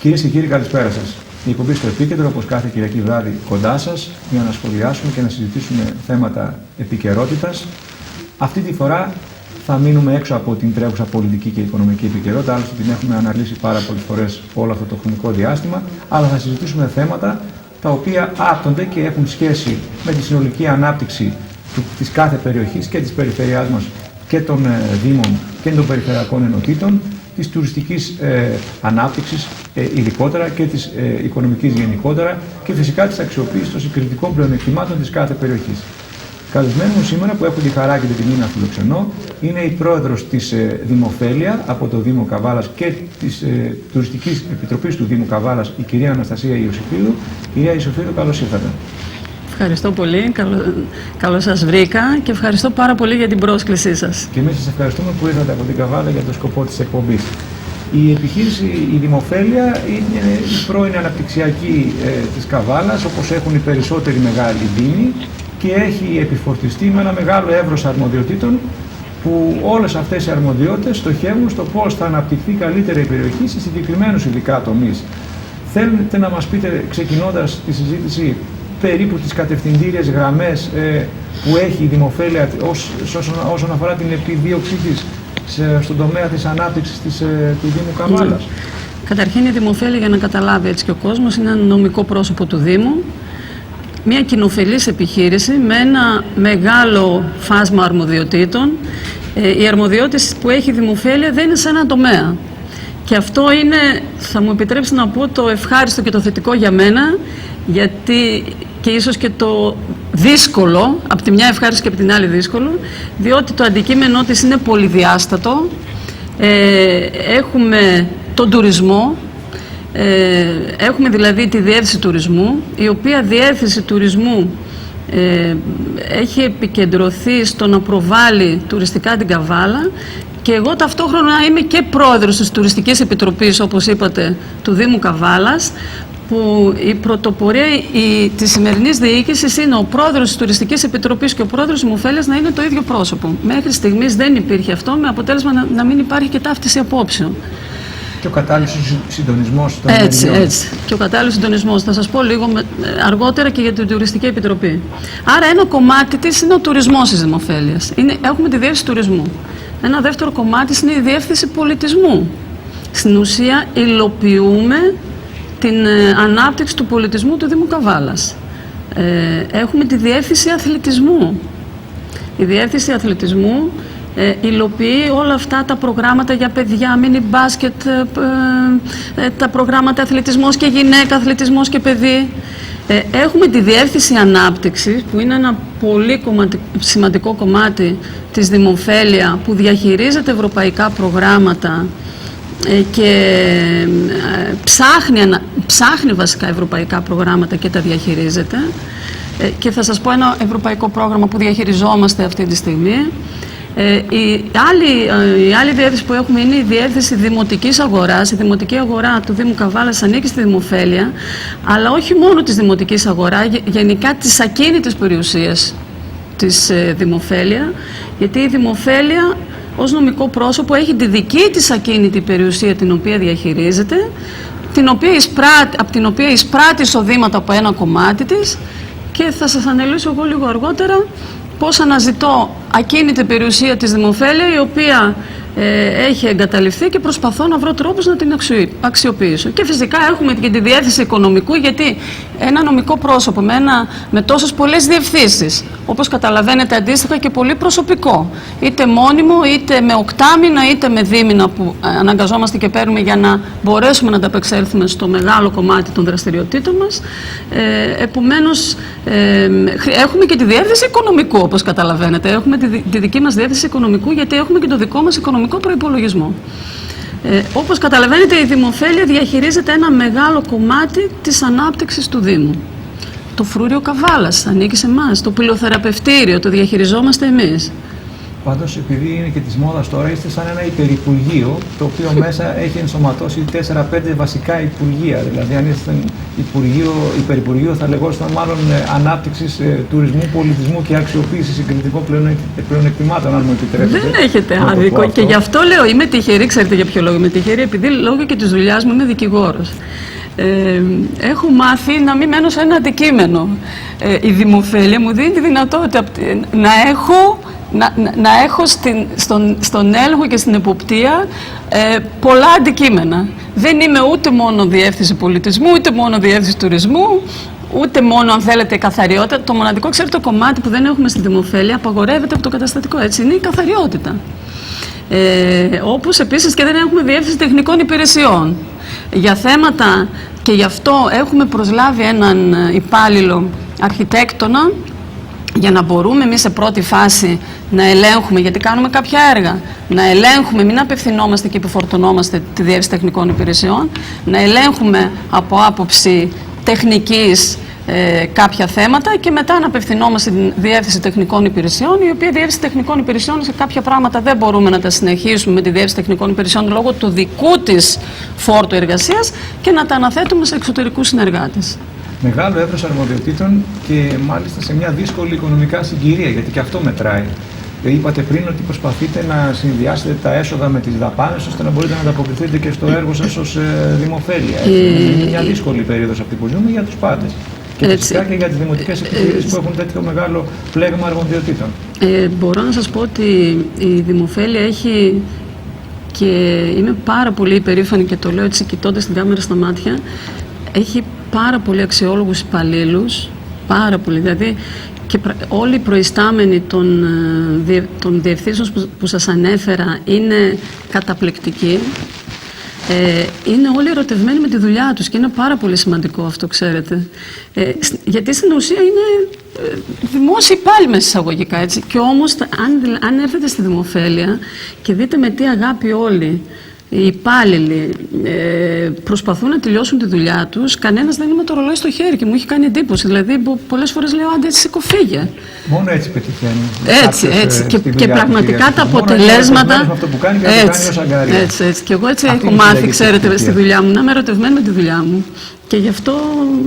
Κυρίες και κύριοι, καλησπέρα σας. Η εκπομπή στο Επίκεντρο, όπως κάθε Κυριακή βράδυ, κοντά σας για να σχολιάσουμε και να συζητήσουμε θέματα επικαιρότητας. Αυτή τη φορά θα μείνουμε έξω από την τρέχουσα πολιτική και οικονομική επικαιρότητα, άλλωστε την έχουμε αναλύσει πάρα πολλές φορές όλο αυτό το χρονικό διάστημα, αλλά θα συζητήσουμε θέματα τα οποία άπτονται και έχουν σχέση με τη συνολική ανάπτυξη της κάθε περιοχής και της περιφερειάς μας και των δήμων και των περιφερειακών ενωτήτων, της τουριστικής ανάπτυξης ειδικότερα και της οικονομικής γενικότερα και φυσικά της αξιοποίησης των συγκριτικών πλεονεκτημάτων της κάθε περιοχής. Καλεσμένοι μου σήμερα που έχω τη χαρά και την τιμή να φιλοξενώ είναι η πρόεδρος της Δημοφέλεια από το Δήμο Καβάλας και της Τουριστικής Επιτροπής του Δήμου Καβάλας, η κυρία Αναστασία Ιωσήφιδου. Κυρία Ιωσήφιδου, καλώς ήρθατε. Ευχαριστώ πολύ, καλώς σας βρήκα και ευχαριστώ πάρα πολύ για την πρόσκλησή σας. Και εμείς σας ευχαριστούμε που ήρθατε από την Καβάλα για το σκοπό της εκπομπής. Η επιχείρηση, η Δημοφέλεια, είναι η πρώην αναπτυξιακή της Καβάλας, όπως έχουν οι περισσότεροι μεγάλοι δήμοι, και έχει επιφορτιστεί με ένα μεγάλο εύρος αρμοδιοτήτων, που όλες αυτές οι αρμοδιότητες στοχεύουν στο πώς θα αναπτυχθεί καλύτερα η περιοχή σε συγκεκριμένους ειδικά τομείς. Θέλετε να μας πείτε, ξεκινώντας τη συζήτηση, περίπου τις κατευθυντήριες γραμμές που έχει η Δημοφέλεια όσον αφορά την επιδίωξή της στον τομέα της ανάπτυξης του Δήμου Καβάλας? Καταρχήν, η Δημοφέλεια, για να καταλάβει έτσι και ο κόσμος, είναι ένα νομικό πρόσωπο του Δήμου, μια κοινοφελής επιχείρηση με ένα μεγάλο φάσμα αρμοδιοτήτων. Οι αρμοδιότητες που έχει η Δημοφέλεια δεν είναι σε ένα τομέα. Και αυτό είναι, θα μου επιτρέψει να πω, το ευχάριστο και το θετικό για μένα, γιατί και ίσως και το δύσκολο, από τη μια ευχάριστο και από την άλλη δύσκολο, διότι το αντικείμενό της είναι πολυδιάστατο. Έχουμε τον τουρισμό, έχουμε δηλαδή τη διεύθυνση τουρισμού, η οποία διεύθυνση τουρισμού έχει επικεντρωθεί στο να προβάλλει τουριστικά την Καβάλα, και εγώ ταυτόχρονα είμαι και πρόεδρος της Τουριστικής Επιτροπής, όπως είπατε, του Δήμου Καβάλας, που η πρωτοπορία της σημερινής διοίκησης είναι ο πρόεδρος της Τουριστικής Επιτροπής και ο πρόεδρος της Δημοφέλειας να είναι το ίδιο πρόσωπο. Μέχρι στιγμής δεν υπήρχε αυτό, με αποτέλεσμα να μην υπάρχει και ταύτιση απόψεων. Και ο κατάλληλος συντονισμός των Έτσι. Και ο κατάλληλος συντονισμός. Θα σας πω λίγο αργότερα και για την Τουριστική Επιτροπή. Άρα, ένα κομμάτι της είναι ο τουρισμός της Δημοφέλειας. Έχουμε τη διεύθυνση τουρισμού. Ένα δεύτερο κομμάτι είναι η διεύθυνση πολιτισμού. Στην ουσία, υλοποιούμε την ανάπτυξη του πολιτισμού του Δήμου Καβάλας. Έχουμε τη διεύθυνση αθλητισμού. Η διεύθυνση αθλητισμού υλοποιεί όλα αυτά τα προγράμματα για παιδιά, μίνι μπάσκετ, τα προγράμματα αθλητισμός και γυναίκα, αθλητισμός και παιδί. Έχουμε τη διεύθυνση ανάπτυξης, που είναι ένα πολύ σημαντικό κομμάτι της Δημοφέλεια, που διαχειρίζεται ευρωπαϊκά προγράμματα και ψάχνει βασικά ευρωπαϊκά προγράμματα και τα διαχειρίζεται. Και θα σας πω ένα ευρωπαϊκό πρόγραμμα που διαχειριζόμαστε αυτή τη στιγμή. Η άλλη διεύθυνση που έχουμε είναι η διεύθυνση δημοτικής αγοράς. Η δημοτική αγορά του Δήμου Καβάλας ανήκει στη Δημοφέλεια, αλλά όχι μόνο της δημοτικής αγορά, γενικά της ακίνητης περιουσίας της Δημοφέλεια, γιατί η Δημοφέλεια ως νομικό πρόσωπο έχει τη δική της ακίνητη περιουσία, την οποία διαχειρίζεται, από την οποία εισπράττει εισοδήματα από ένα κομμάτι της, και θα σας αναλύσω εγώ λίγο αργότερα πώς αναζητώ ακίνητη περιουσία της Δημοφέλεια, η οποία έχει εγκαταλειφθεί και προσπαθώ να βρω τρόπους να την αξιοποιήσω. Και φυσικά έχουμε και τη διεύθυνση οικονομικού, γιατί ένα νομικό πρόσωπο με τόσες πολλές διευθύνσεις, όπως καταλαβαίνετε αντίστοιχα και πολύ προσωπικό, είτε μόνιμο, είτε με οκτάμινα, είτε με δίμηνα που αναγκαζόμαστε και παίρνουμε για να μπορέσουμε να ανταπεξέλθουμε στο μεγάλο κομμάτι των δραστηριοτήτων μας. Επομένως, έχουμε και τη διεύθυνση οικονομικού, όπως καταλαβαίνετε. Έχουμε τη δική μας διεύθυνση οικονομικού, γιατί έχουμε και το δικό μας οικονομικό προϋπολογισμό. Όπως καταλαβαίνετε, η Δημοφέλεια διαχειρίζεται ένα μεγάλο κομμάτι της ανάπτυξης του Δήμου. Το φρούριο Καβάλας ανήκει σε εμάς, το πυλοθεραπευτήριο το διαχειριζόμαστε εμείς. Πάντως, επειδή είναι και της μόδας τώρα, είστε σαν ένα υπερυπουργείο, το οποίο μέσα έχει ενσωματώσει 4-5 βασικά υπουργεία. Δηλαδή, αν είστε υπερυπουργείο, θα λεγόσταν μάλλον ανάπτυξης τουρισμού, πολιτισμού και αξιοποίησης συγκριτικών πλεονεκτημάτων, αν μου επιτρέπετε. Δεν έχετε άδικο. Και γι' αυτό λέω, είμαι τυχερή. Ξέρετε για ποιο λόγο είμαι τυχερή? Επειδή λόγω και της δουλειάς μου είμαι δικηγόρος. Έχω μάθει να μην μένω σε ένα αντικείμενο. Η Δημοφέλεια μου δίνει τη δυνατότητα να έχω στον έλεγχο και στην εποπτεία πολλά αντικείμενα. Δεν είμαι ούτε μόνο διεύθυνση πολιτισμού, ούτε μόνο διεύθυνση τουρισμού, ούτε μόνο, αν θέλετε, καθαριότητα. Το μοναδικό, ξέρετε, το κομμάτι που δεν έχουμε στη Δημοφέλεια απαγορεύεται από το καταστατικό, έτσι, είναι η καθαριότητα. Όπως επίσης και δεν έχουμε διεύθυνση τεχνικών υπηρεσιών. Για θέματα, και γι' αυτό έχουμε προσλάβει έναν υπάλληλο αρχιτέκτονα, για να μπορούμε εμείς σε πρώτη φάση να ελέγχουμε, γιατί κάνουμε κάποια έργα, να ελέγχουμε, μην απευθυνόμαστε και επιφορτωνόμαστε τη διεύθυνση τεχνικών υπηρεσιών, να ελέγχουμε από άποψη τεχνικής κάποια θέματα και μετά να απευθυνόμαστε στην διεύθυνση τεχνικών υπηρεσιών, η οποία διεύθυνση τεχνικών υπηρεσιών σε κάποια πράγματα δεν μπορούμε να τα συνεχίσουμε με τη διεύθυνση τεχνικών υπηρεσιών λόγω του δικού της φόρτου εργασίας και να τα αναθέτουμε σε εξωτερικούς συνεργάτες. Μεγάλο εύρος αρμοδιοτήτων και μάλιστα σε μια δύσκολη οικονομικά συγκυρία, γιατί και αυτό μετράει. Είπατε πριν ότι προσπαθείτε να συνδυάσετε τα έσοδα με τις δαπάνες, ώστε να μπορείτε να ανταποκριθείτε και στο έργο σας ως Δημοφέλεια. Είναι μια δύσκολη περίοδος αυτή που ζούμε για τους πάντες. Και φυσικά και για τις δημοτικές επιχειρήσεις που έχουν τέτοιο μεγάλο πλέγμα αρμοδιοτήτων. Μπορώ να σας πω ότι η Δημοφέλεια έχει, και είμαι πάρα πολύ υπερήφανη και το λέω έτσι κοιτώντας την κάμερα στα μάτια, έχει πάρα πολύ αξιόλογους υπαλλήλους, πάρα πολύ, δηλαδή και όλοι οι προϊστάμενοι των διευθύνσεων που σας ανέφερα είναι καταπληκτικοί. Είναι όλοι ερωτευμένοι με τη δουλειά τους και είναι πάρα πολύ σημαντικό αυτό, ξέρετε. Γιατί στην ουσία είναι δημόσιοι υπάλληλοι μέσα εισαγωγικά, έτσι. Και όμως αν έρθετε στη Δημοφέλεια και δείτε με τι αγάπη όλοι οι υπάλληλοι προσπαθούν να τελειώσουν τη δουλειά τους, κανένας δεν είναι με το ρολόι στο χέρι και μου έχει κάνει εντύπωση. Δηλαδή, πολλές φορές λέω, άντε, σηκωφίγε. Μόνο έτσι πετυχαίνει. Έτσι. Και πραγματικά τα αποτελέσματα. Με αυτό που κάνει και το κάνει ως αγκάρια. Έτσι. Και εγώ έτσι έχω μάθει, ξέρετε, στη δουλειά μου, να είμαι ερωτευμένη με τη δουλειά μου. Και γι' αυτό...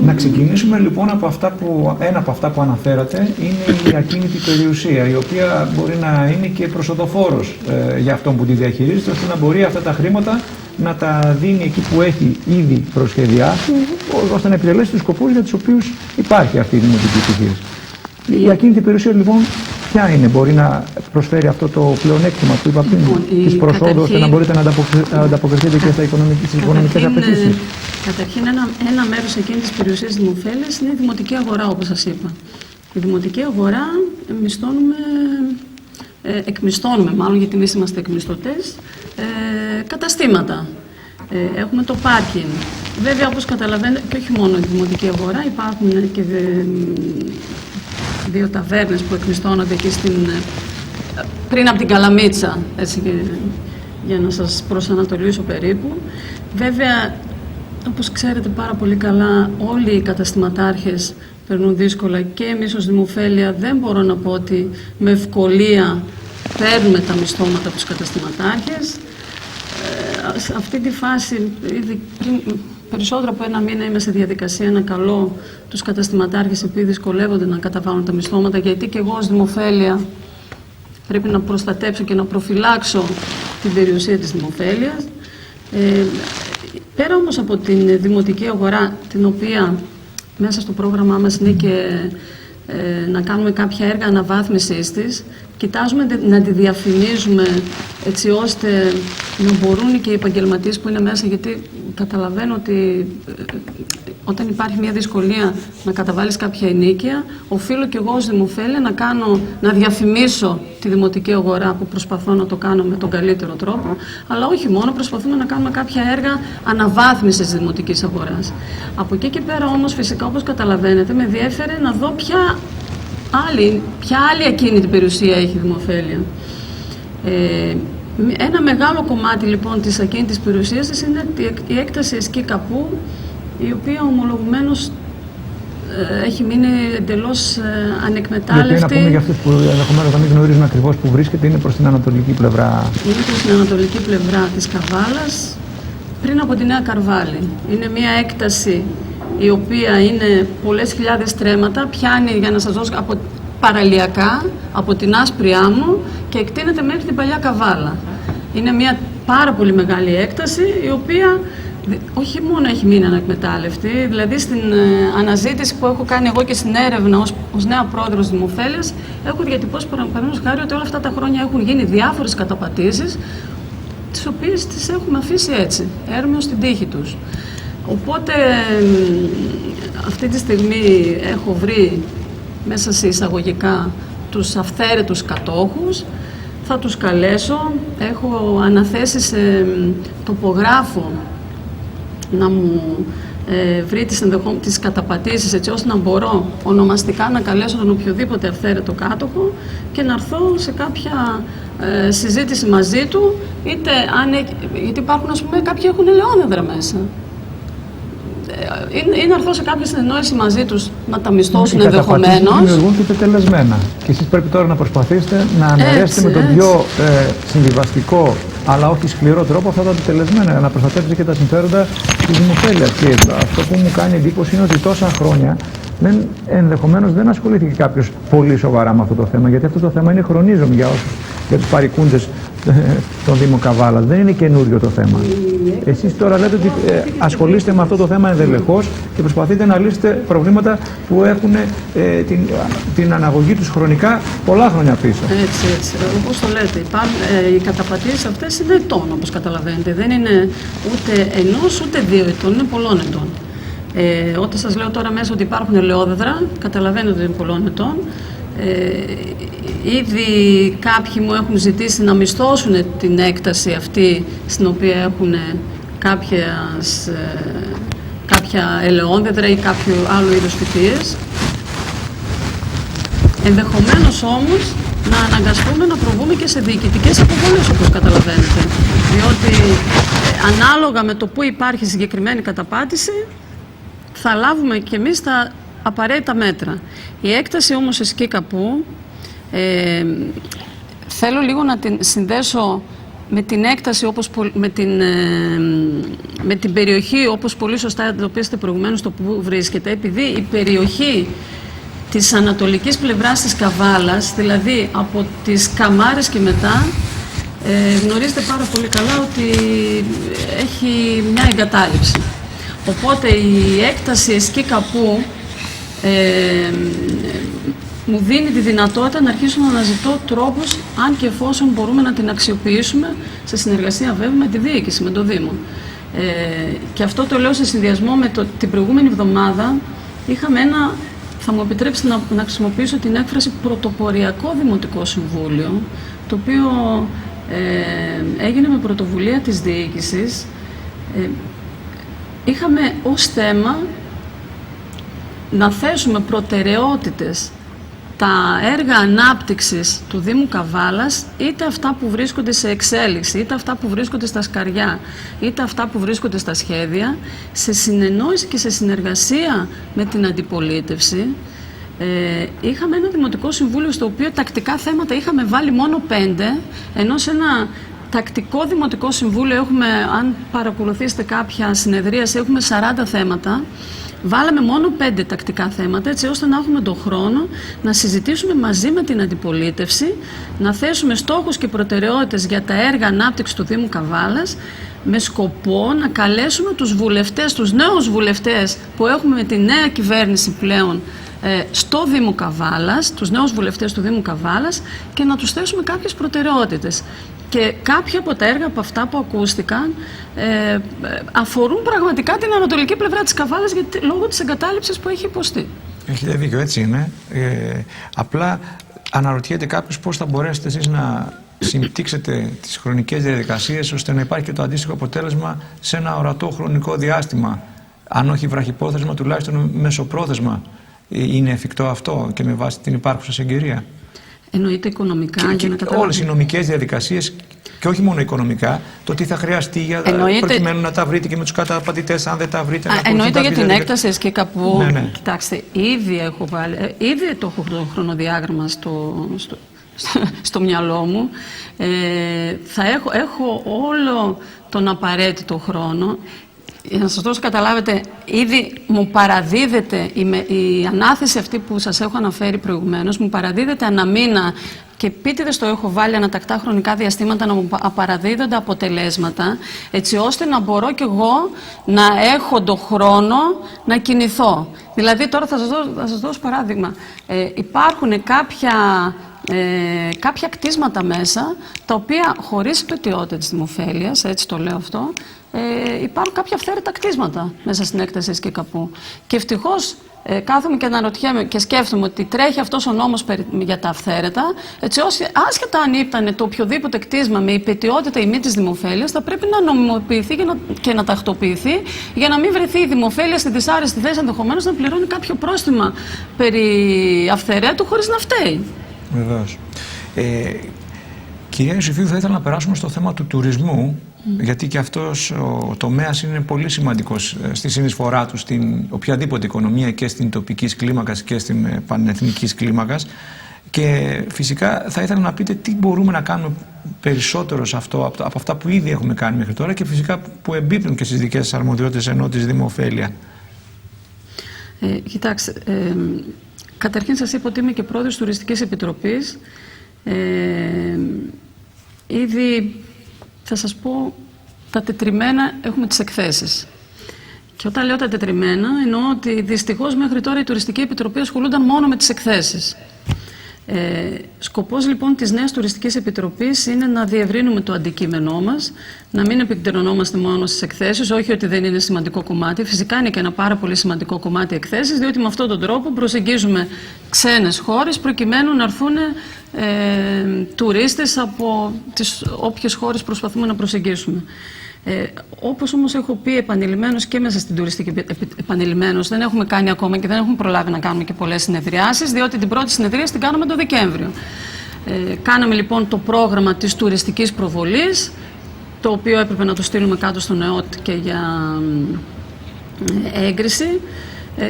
Να ξεκινήσουμε λοιπόν από ένα από αυτά που αναφέρατε, είναι η ακίνητη περιουσία, η οποία μπορεί να είναι και προσοδοφόρος για αυτόν που τη διαχειρίζεται, ώστε να μπορεί αυτά τα χρήματα να τα δίνει εκεί που έχει ήδη προσχεδιάσει, ώστε να επιτελέσει τους σκοπούς για τους οποίους υπάρχει αυτή η δημοτική επιχείρηση. Η ακίνητη περιουσία λοιπόν ποια είναι, μπορεί να προσφέρει αυτό το πλεονέκτημα που είπα πριν, της προσόδου, ώστε να μπορείτε να ανταποκριθείτε και στις οικονομικές απαιτήσεις? Καταρχήν, ένα μέρος εκείνης της περιουσίας της Δημοφέλειας είναι η δημοτική αγορά, όπως σας είπα. Η δημοτική αγορά εκμισθώνουμε μάλλον, γιατί εμείς είμαστε εκμισθωτές, καταστήματα. Έχουμε το πάρκινγκ. Βέβαια, όπως καταλαβαίνετε, και όχι μόνο η δημοτική αγορά, υπάρχουν και δύο ταβέρνες που εκμισθώνονται εκεί πριν από την Καλαμίτσα, έτσι, για να σας προσανατολίσω περίπου. Βέβαια, όπως ξέρετε πάρα πολύ καλά, όλοι οι καταστηματάρχες περνούν δύσκολα και εμείς ως Δημοφέλεια δεν μπορώ να πω ότι με ευκολία παίρνουμε τα μισθώματα από τους καταστηματάρχες. Σε αυτή τη φάση, ήδη περισσότερο από ένα μήνα είμαι σε διαδικασία να καλώ τους καταστηματάρχες, επειδή δυσκολεύονται να καταβάλουν τα μισθώματα, γιατί και εγώ ως Δημοφέλεια πρέπει να προστατέψω και να προφυλάξω την περιουσία της Δημοφέλειας. Πέρα όμως από την δημοτική αγορά, την οποία μέσα στο πρόγραμμά μας είναι και να κάνουμε κάποια έργα αναβάθμισης της. Κοιτάζουμε να τη διαφημίζουμε έτσι ώστε να μπορούν και οι επαγγελματίες που είναι μέσα, γιατί καταλαβαίνω ότι όταν υπάρχει μια δυσκολία να καταβάλεις κάποια ενοίκια, οφείλω και εγώ ως δημοφέλεια να διαφημίσω τη δημοτική αγορά, που προσπαθώ να το κάνω με τον καλύτερο τρόπο, αλλά όχι μόνο, προσπαθούμε να κάνουμε κάποια έργα αναβάθμισης της δημοτικής αγοράς. Από εκεί και πέρα όμως, φυσικά, όπως καταλαβαίνετε, με διέφερε να δω ποια άλλη ακίνητη περιουσία έχει η δημοφέλεια. Ένα μεγάλο κομμάτι λοιπόν της ακίνητης περιουσίας της είναι η έκταση Εσκή Καπού, η οποία ομολογουμένως έχει μείνει εντελώς ανεκμετάλλευτη. Γιατί να πούμε για αυτούς που ενδεχομένως να μην γνωρίζουν ακριβώς που βρίσκεται, είναι προς την ανατολική πλευρά. Είναι προς την ανατολική πλευρά της Καβάλας, πριν από τη Νέα Καρβάλη. Είναι μια έκταση η οποία είναι πολλές χιλιάδες στρέμματα, πιάνει, για να σας δώσω, παραλιακά από την Άσπρη Άμμο και εκτείνεται μέχρι την Παλιά Καβάλα. Είναι μια πάρα πολύ μεγάλη έκταση, η οποία όχι μόνο έχει μείνει ανεκμετάλλευτη, δηλαδή στην αναζήτηση που έχω κάνει εγώ και στην έρευνα ως νέα πρόεδρος Δημοφέλειας, έχω διατυπώσει παραδείγματος χάρη ότι όλα αυτά τα χρόνια έχουν γίνει διάφορες καταπατήσεις, τις οποίες τις έχουμε αφήσει έτσι, έρμεως στην τύχη τους. Οπότε αυτή τη στιγμή έχω βρει μέσα σε εισαγωγικά τους αυθαίρετους κατόχους, θα τους καλέσω, έχω αναθέσει σε τοπογράφο να μου βρει τις καταπατήσεις, έτσι ώστε να μπορώ ονομαστικά να καλέσω τον οποιοδήποτε αυθαίρετο κάτοχο και να έρθω σε κάποια συζήτηση μαζί του, είτε γιατί υπάρχουν, ας πούμε, κάποιοι έχουν ελαιόδεντρα μέσα. Ή να έρθω σε κάποια συνεννόηση μαζί τους να τα μισθώσουν ενδεχομένως. Οι δημιουργούνται τετελεσμένα. Και εσείς πρέπει τώρα να προσπαθήσετε να αναιρέσετε με τον πιο συμβιβαστικό αλλά όχι σκληρό τρόπο αυτά τα τετελεσμένα, να προστατεύσετε και τα συμφέροντα της δημοφέλειας. Και αυτό που μου κάνει εντύπωση είναι ότι τόσα χρόνια ενδεχομένως δεν ασχολήθηκε κάποιος πολύ σοβαρά με αυτό το θέμα, γιατί αυτό το θέμα είναι χρονίζομο για τους παρικούντες τον Δήμο Καβάλας. Δεν είναι καινούριο το θέμα. Εσείς τώρα λέτε ότι ασχολείστε με αυτό το θέμα ενδελεχώς και προσπαθείτε να λύσετε προβλήματα που έχουν την αναγωγή τους χρονικά πολλά χρόνια πίσω. Έτσι. Όπως το λέτε, οι καταπατήσεις αυτές είναι ετών, όπως καταλαβαίνετε. Δεν είναι ούτε ενός ούτε 2 ετών, είναι πολλών ετών. Όταν σας λέω τώρα μέσα ότι υπάρχουν ελαιόδεδρα, καταλαβαίνετε ότι είναι πολλών ετών. Ήδη κάποιοι μου έχουν ζητήσει να μισθώσουν την έκταση αυτή στην οποία έχουν κάποια ελαιόδεδρα ή κάποιο άλλο είδος φυτίες. Ενδεχομένως όμως να αναγκαστούμε να προβούμε και σε διοικητικές αποβολές, όπως καταλαβαίνετε. Διότι ανάλογα με το που υπάρχει συγκεκριμένη καταπάτηση θα λάβουμε και εμείς τα απαραίτητα μέτρα. Η έκταση όμως Εσκή Καπού θέλω λίγο να την συνδέσω με την έκταση, με την περιοχή, όπως πολύ σωστά εντοπίσετε προηγουμένως το που βρίσκεται, επειδή η περιοχή της ανατολικής πλευράς της Καβάλας, δηλαδή από τις Καμάρες και μετά, γνωρίζετε πάρα πολύ καλά ότι έχει μια εγκατάλειψη. Οπότε η έκταση Εσκή Καπού μου δίνει τη δυνατότητα να αρχίσω να αναζητώ τρόπους, αν και εφόσον μπορούμε να την αξιοποιήσουμε σε συνεργασία βέβαια με τη διοίκηση, με το Δήμο. Και αυτό το λέω σε συνδυασμό με την προηγούμενη εβδομάδα είχαμε ένα, θα μου επιτρέψετε να χρησιμοποιήσω την έκφραση, πρωτοποριακό Δημοτικό Συμβούλιο, το οποίο έγινε με πρωτοβουλία της διοίκησης. Είχαμε ως θέμα να θέσουμε προτεραιότητες τα έργα ανάπτυξης του Δήμου Καβάλας, είτε αυτά που βρίσκονται σε εξέλιξη, είτε αυτά που βρίσκονται στα σκαριά, είτε αυτά που βρίσκονται στα σχέδια, σε συνεννόηση και σε συνεργασία με την αντιπολίτευση. Είχαμε ένα Δημοτικό Συμβούλιο στο οποίο τακτικά θέματα είχαμε βάλει μόνο 5, ενώ σε ένα τακτικό Δημοτικό Συμβούλιο έχουμε, αν παρακολουθήσετε κάποια συνεδρίαση, έχουμε 40 θέματα. Βάλαμε μόνο 5 τακτικά θέματα, έτσι ώστε να έχουμε τον χρόνο να συζητήσουμε μαζί με την αντιπολίτευση, να θέσουμε στόχους και προτεραιότητες για τα έργα ανάπτυξης του Δήμου Καβάλας, με σκοπό να καλέσουμε τους βουλευτές, τους νέους βουλευτές που έχουμε με τη νέα κυβέρνηση πλέον στο Δήμο Καβάλας, τους νέους βουλευτές του Δήμου Καβάλας, και να τους θέσουμε κάποιες προτεραιότητες. Και κάποια από τα έργα από αυτά που ακούστηκαν αφορούν πραγματικά την ανατολική πλευρά της Καβάλας, λόγω της εγκατάλειψης που έχει υποστεί. Έχετε δίκιο, έτσι είναι. Απλά αναρωτιέται κάποιος πώς θα μπορέσετε εσείς να συμπτύξετε τις χρονικές διαδικασίες ώστε να υπάρχει και το αντίστοιχο αποτέλεσμα σε ένα ορατό χρονικό διάστημα. Αν όχι βραχυπρόθεσμα, τουλάχιστον μεσοπρόθεσμα. Είναι εφικτό αυτό και με βάση την υπάρχουσα συγκυρία? Εννοείται οικονομικά. Και όλες οι νομικές διαδικασίες, και όχι μόνο οικονομικά, το τι θα χρειαστεί προκειμένου να τα βρείτε και με τους καταπατητές, αν δεν τα βρείτε. Εννοείται για την έκταση και κάπου. Ναι. Κοιτάξτε, ήδη έχω βάλει, ήδη το χρονοδιάγραμμα στο μυαλό μου. Έχω όλο τον απαραίτητο χρόνο. Για να σας δώσω καταλάβετε, ήδη μου παραδίδεται η ανάθεση αυτή που σας έχω αναφέρει προηγουμένως, μου παραδίδεται ανά μήνα, και επίτηδες το έχω βάλει ανατακτά χρονικά διαστήματα να μου παραδίδονται αποτελέσματα, έτσι ώστε να μπορώ κι εγώ να έχω τον χρόνο να κινηθώ. Δηλαδή τώρα θα σας δώσω παράδειγμα. Υπάρχουν κάποια κτίσματα μέσα, τα οποία χωρίς υπετιότητα της δημοφέλειας, έτσι το λέω αυτό, υπάρχουν κάποια αυθαίρετα κτίσματα μέσα στην έκταση και καπού. Και ευτυχώς κάθομαι και αναρωτιέμαι και σκέφτομαι ότι τρέχει αυτός ο νόμος για τα αυθαίρετα, έτσι ώστε άσχετα αν ήταν το οποιοδήποτε κτίσμα με υπετιότητα ή μη της δημοφέλειας, θα πρέπει να νομιμοποιηθεί και να τακτοποιηθεί, για να μην βρεθεί η δημοφέλεια στη δυσάρεστη θέση, ενδεχομένως να πληρώνει κάποιο πρόστιμα περί αυθαιρέτου χωρίς να φταίει. Βεβαίως. Κυρία Ιωσήφιδου, θα ήθελα να περάσουμε στο θέμα του τουρισμού, γιατί και αυτός ο τομέας είναι πολύ σημαντικός στη συνεισφορά του στην οποιαδήποτε οικονομία, και στην τοπική κλίμακα και στην πανεθνική κλίμακα. Και φυσικά θα ήθελα να πείτε τι μπορούμε να κάνουμε περισσότερο σε αυτό, από αυτά που ήδη έχουμε κάνει μέχρι τώρα, και φυσικά που εμπίπτουν και στις δικές σας αρμοδιότητες, ενώ της δημοφέλεια. Κοιτάξτε, καταρχήν σας είπα ότι είμαι και πρόεδρος της Τουριστικής Επιτροπής. Ήδη θα σας πω, τα τετριμμένα έχουμε τις εκθέσεις. Και όταν λέω τα τετριμμένα, εννοώ ότι δυστυχώς μέχρι τώρα η Τουριστική Επιτροπή ασχολούνταν μόνο με τις εκθέσεις. Σκοπός λοιπόν της νέας Τουριστικής Επιτροπής είναι να διευρύνουμε το αντικείμενό μας, να μην επικεντρωνόμαστε μόνο στις εκθέσεις, όχι ότι δεν είναι σημαντικό κομμάτι, φυσικά είναι και ένα πάρα πολύ σημαντικό κομμάτι εκθέσεις, διότι με αυτόν τον τρόπο προσεγγίζουμε ξένες χώρες προκειμένου να έρθουν τουρίστες από τις όποιες χώρες προσπαθούμε να προσεγγίσουμε. Όπως όμως έχω πει επανειλημμένως και μέσα στην Τουριστική επανειλημμένως, δεν έχουμε κάνει ακόμα και δεν έχουμε προλάβει να κάνουμε και πολλές συνεδριάσεις, διότι την πρώτη συνεδρίαση την κάναμε το Δεκέμβριο. Κάναμε λοιπόν το πρόγραμμα της τουριστικής προβολής, το οποίο έπρεπε να το στείλουμε κάτω στον ΕΟΤ και για έγκριση.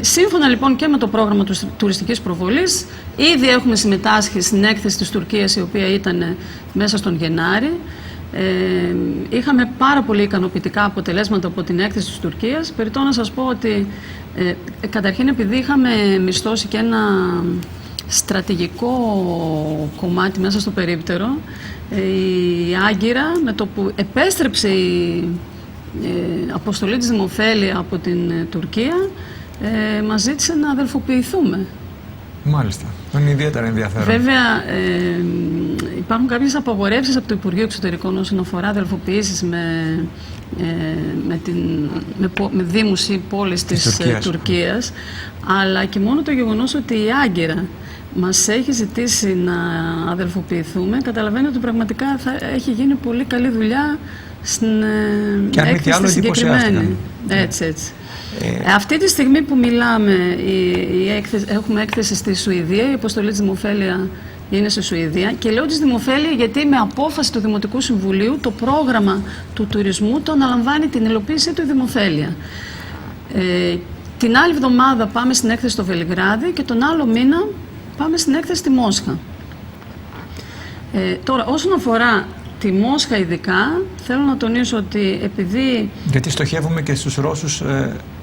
Σύμφωνα λοιπόν και με το πρόγραμμα της τουριστικής προβολής, ήδη έχουμε συμμετάσχει στην έκθεση της Τουρκίας, η οποία ήταν μέσα στον Γενάρη. Είχαμε πάρα πολύ ικανοποιητικά αποτελέσματα από την έκθεση της Τουρκίας. Περιττώ να σας πω ότι καταρχήν, επειδή είχαμε μισθώσει και ένα στρατηγικό κομμάτι μέσα στο περίπτερο, η Άγκυρα, με το που επέστρεψε η αποστολή της Δημοφέλεια από την Τουρκία, μας ζήτησε να αδελφοποιηθούμε. Μάλιστα. Είναι ιδιαίτερα ενδιαφέρον. Βέβαια, υπάρχουν κάποιες απαγορεύσεις από το Υπουργείο Εξωτερικών όσον αφορά αδελφοποιήσεις με δήμους ή πόλεις της Τουρκίας. Αλλά και μόνο το γεγονός ότι η Άγκυρα μας έχει ζητήσει να αδελφοποιηθούμε, καταλαβαίνετε ότι πραγματικά θα έχει γίνει πολύ καλή δουλειά στην έκθεση τη συγκεκριμένη. Έτσι. Αυτή τη στιγμή που μιλάμε, έχουμε έκθεση στη Σουηδία, η αποστολή της Δημοφέλεια είναι στη Σουηδία, και λέω της Δημοφέλεια γιατί με απόφαση του Δημοτικού Συμβουλίου το πρόγραμμα του τουρισμού το αναλαμβάνει την υλοποίησή του η Δημοφέλεια. Την άλλη εβδομάδα πάμε στην έκθεση στο Βελιγράδι και τον άλλο μήνα πάμε στην έκθεση στη Μόσχα. Τώρα, όσον αφορά τη Μόσχα ειδικά, θέλω να τονίσω ότι επειδή... Γιατί στοχεύουμε και στους Ρώσους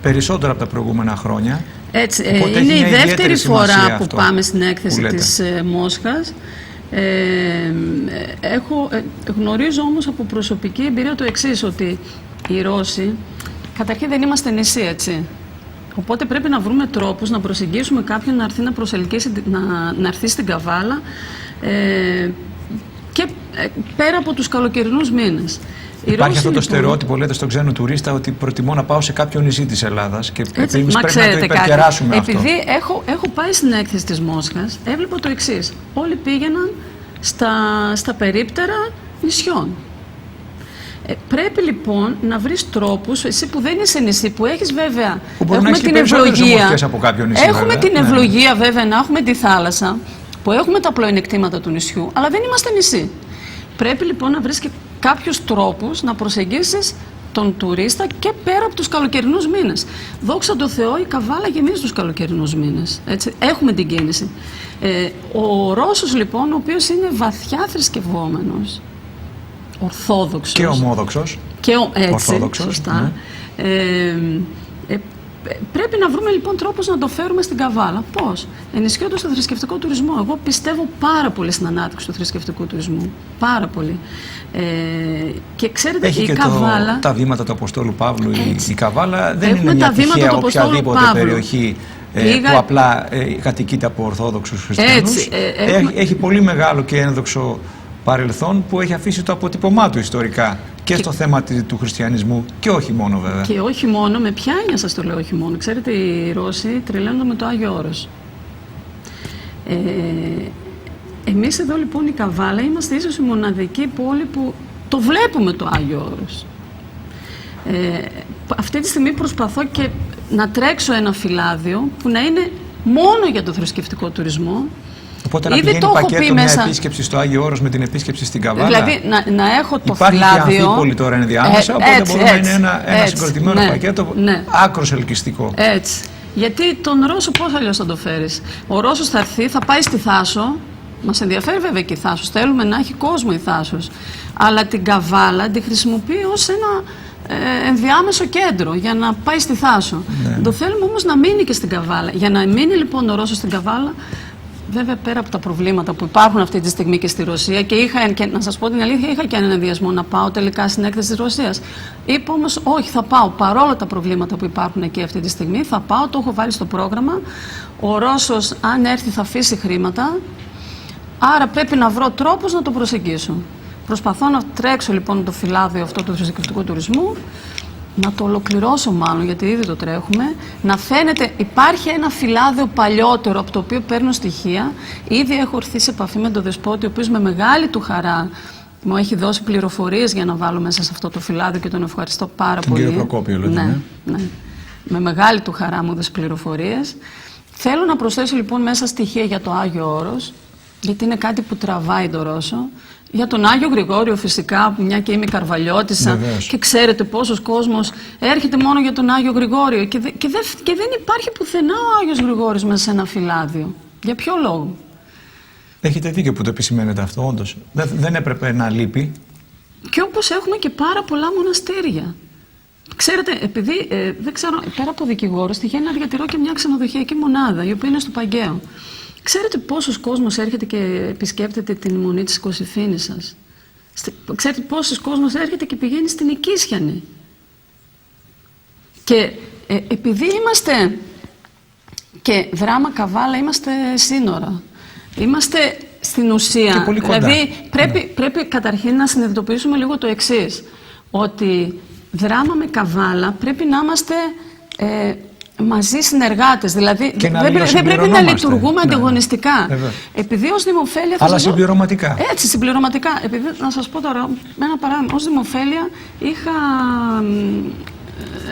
περισσότερα από τα προηγούμενα χρόνια. Έτσι, είναι η δεύτερη φορά που πάμε στην έκθεση της Μόσχας. Γνωρίζω όμως από προσωπική εμπειρία το εξής, ότι οι Ρώσοι, καταρχήν δεν είμαστε νησί, έτσι. Οπότε πρέπει να βρούμε τρόπους να προσεγγίσουμε κάποιον να έρθει να προσελκύσει, να έρθει στην Καβάλα και πέρα από τους καλοκαιρινούς μήνες. Υπάρχει αυτό το στερεότυπο, λέτε, στον ξένο τουρίστα, ότι προτιμώ να πάω σε κάποιο νησί της Ελλάδας και εμείς πρέπει να το υπερκεράσουμε αυτό. Επειδή έχω πάει στην έκθεση της Μόσχας, έβλεπα το εξής. Όλοι πήγαιναν στα περίπτερα νησιών. Πρέπει λοιπόν να βρεις τρόπους, εσύ που δεν είσαι νησί, που έχεις βέβαια, έχουμε την ευλογία, έχουμε την ευλογία βέβαια να έχουμε τη θάλασσα, που έχουμε τα πλοενεκτήματα του νησιού, αλλά δεν είμαστε νησί. Πρέπει λοιπόν να βρεις και κάποιους τρόπους να προσεγγίσεις τον τουρίστα και πέρα από τους καλοκαιρινούς μήνες. Δόξα τω Θεώ, η Καβάλα γεμίζει τους καλοκαιρινούς μήνες. Έτσι, έχουμε την κίνηση. Ο Ρώσος λοιπόν, ο οποίος είναι βαθιά θρησκευόμενος, ορθόδοξος. Και ομόδοξος. Έτσι, ορθόδοξος, σωστά. Ναι. Πρέπει να βρούμε λοιπόν τρόπους να το φέρουμε στην Καβάλα. Πώς? Ενισχύοντας το θρησκευτικό τουρισμό. Εγώ πιστεύω πάρα πολύ στην ανάπτυξη του θρησκευτικού τουρισμού. Πάρα πολύ. Και ξέρετε, έχει η και Καβάλα. Τα βήματα του Αποστόλου Παύλου. Η Καβάλα δεν είναι μια τυχαία οποιαδήποτε περιοχή που απλά κατοικείται από Ορθόδοξους Χριστιανούς. Έχει πολύ μεγάλο και ένδοξο παρελθόν που έχει αφήσει το αποτύπωμά του ιστορικά και στο θέμα του χριστιανισμού και όχι μόνο βέβαια. Και όχι μόνο, με ποια έννοια σας το λέω όχι μόνο. Ξέρετε, οι Ρώσοι τρελαίνονται με το Άγιο Όρος. Εμείς εδώ λοιπόν η Καβάλα είμαστε ίσως η μοναδική πόλη που το βλέπουμε το Άγιο Όρος. Αυτή τη στιγμή προσπαθώ και να τρέξω ένα φυλάδιο που να είναι μόνο για το θρησκευτικό τουρισμό. Οπότε να πηγαίνει πακέτο μια επίσκεψη στο Άγιο Όρος με την επίσκεψη στην Καβάλα. Δηλαδή να έχω το υπάρχει φυλάδιο. Υπάρχει και Αμφίπολη τώρα ενδιάμεσα, οπότε μπορούμε να είναι ένα συγκροτημένο πακέτο άκρως ελκυστικό. Έτσι. Γιατί τον Ρώσο πώς αλλιώς θα το φέρεις? Ο Ρώσος θα έρθει, θα πάει στη Θάσο. Μας ενδιαφέρει βέβαια και η Θάσος. Θέλουμε να έχει κόσμο η Θάσος. Αλλά την Καβάλα τη χρησιμοποιεί ως ένα ενδιάμεσο κέντρο για να πάει στη Θάσο. Ναι. Το θέλουμε όμως να μείνει και στην Καβάλα. Για να μείνει λοιπόν ο Ρώσος στην Καβάλα, βέβαια πέρα από τα προβλήματα που υπάρχουν αυτή τη στιγμή και στη Ρωσία, και να σας πω την αλήθεια, είχα και έναν ενδιασμό να πάω τελικά στην έκθεση της Ρωσίας. Είπα όμως όχι, θα πάω παρόλα τα προβλήματα που υπάρχουν εκεί αυτή τη στιγμή, θα πάω, το έχω βάλει στο πρόγραμμα. Ο Ρώσος αν έρθει θα αφήσει χρήματα, άρα πρέπει να βρω τρόπους να το προσεγγίσω. Προσπαθώ να τρέξω λοιπόν το φυλάδιο αυτό του θρησκευτικού τουρισμού, να το ολοκληρώσω μάλλον, γιατί ήδη το τρέχουμε, να φαίνεται, υπάρχει ένα φυλάδιο παλιότερο από το οποίο παίρνω στοιχεία. Ήδη έχω έρθει σε επαφή με τον Δεσπότη, ο οποίος με μεγάλη του χαρά μου έχει δώσει πληροφορίες για να βάλω μέσα σε αυτό το φυλάδιο και τον ευχαριστώ πάρα πολύ. Τον κύριο Προκόπιο, λέτε. Ναι. Με μεγάλη του χαρά μου έδωσε πληροφορίες. Θέλω να προσθέσω λοιπόν μέσα στοιχεία για το Άγιο Όρος, γιατί είναι κάτι που τραβάει το Ρώσο. Για τον Άγιο Γρηγόριο φυσικά, μια και είμαι καρβαλιώτισσα και ξέρετε πόσος κόσμος έρχεται μόνο για τον Άγιο Γρηγόριο και δεν υπάρχει πουθενά ο Άγιος Γρηγόριος μέσα σε ένα φυλάδιο. Για ποιο λόγο? Έχετε δίκιο που το επισημαίνετε αυτό, όντως. Δεν έπρεπε να λείπει. Και όπως έχουμε και πάρα πολλά μοναστήρια. Ξέρετε, επειδή δεν ξέρω, πέρα από δικηγόρος, τυχαίνει να διατηρώ και μια ξενοδοχειακή μονάδα, η οποία είναι στο Παγκαίο. Ξέρετε πόσος κόσμος έρχεται και επισκέπτεται την μονή της Κωσυφήνισσας? Ξέρετε πόσος κόσμος έρχεται και πηγαίνει στην Οικίσιανη? Και επειδή είμαστε και Δράμα Καβάλα, είμαστε σύνορα. Είμαστε στην ουσία. Δηλαδή πρέπει καταρχήν να συνειδητοποιήσουμε λίγο το εξής. Ότι Δράμα με Καβάλα πρέπει να είμαστε μαζί συνεργάτες, δεν πρέπει να λειτουργούμε ανταγωνιστικά. Επειδή ως Δημοφέλεια. Αλλά συμπληρωματικά. Έτσι, συμπληρωματικά. Επειδή, να σας πω τώρα ένα παράδειγμα. Ως Δημοφέλεια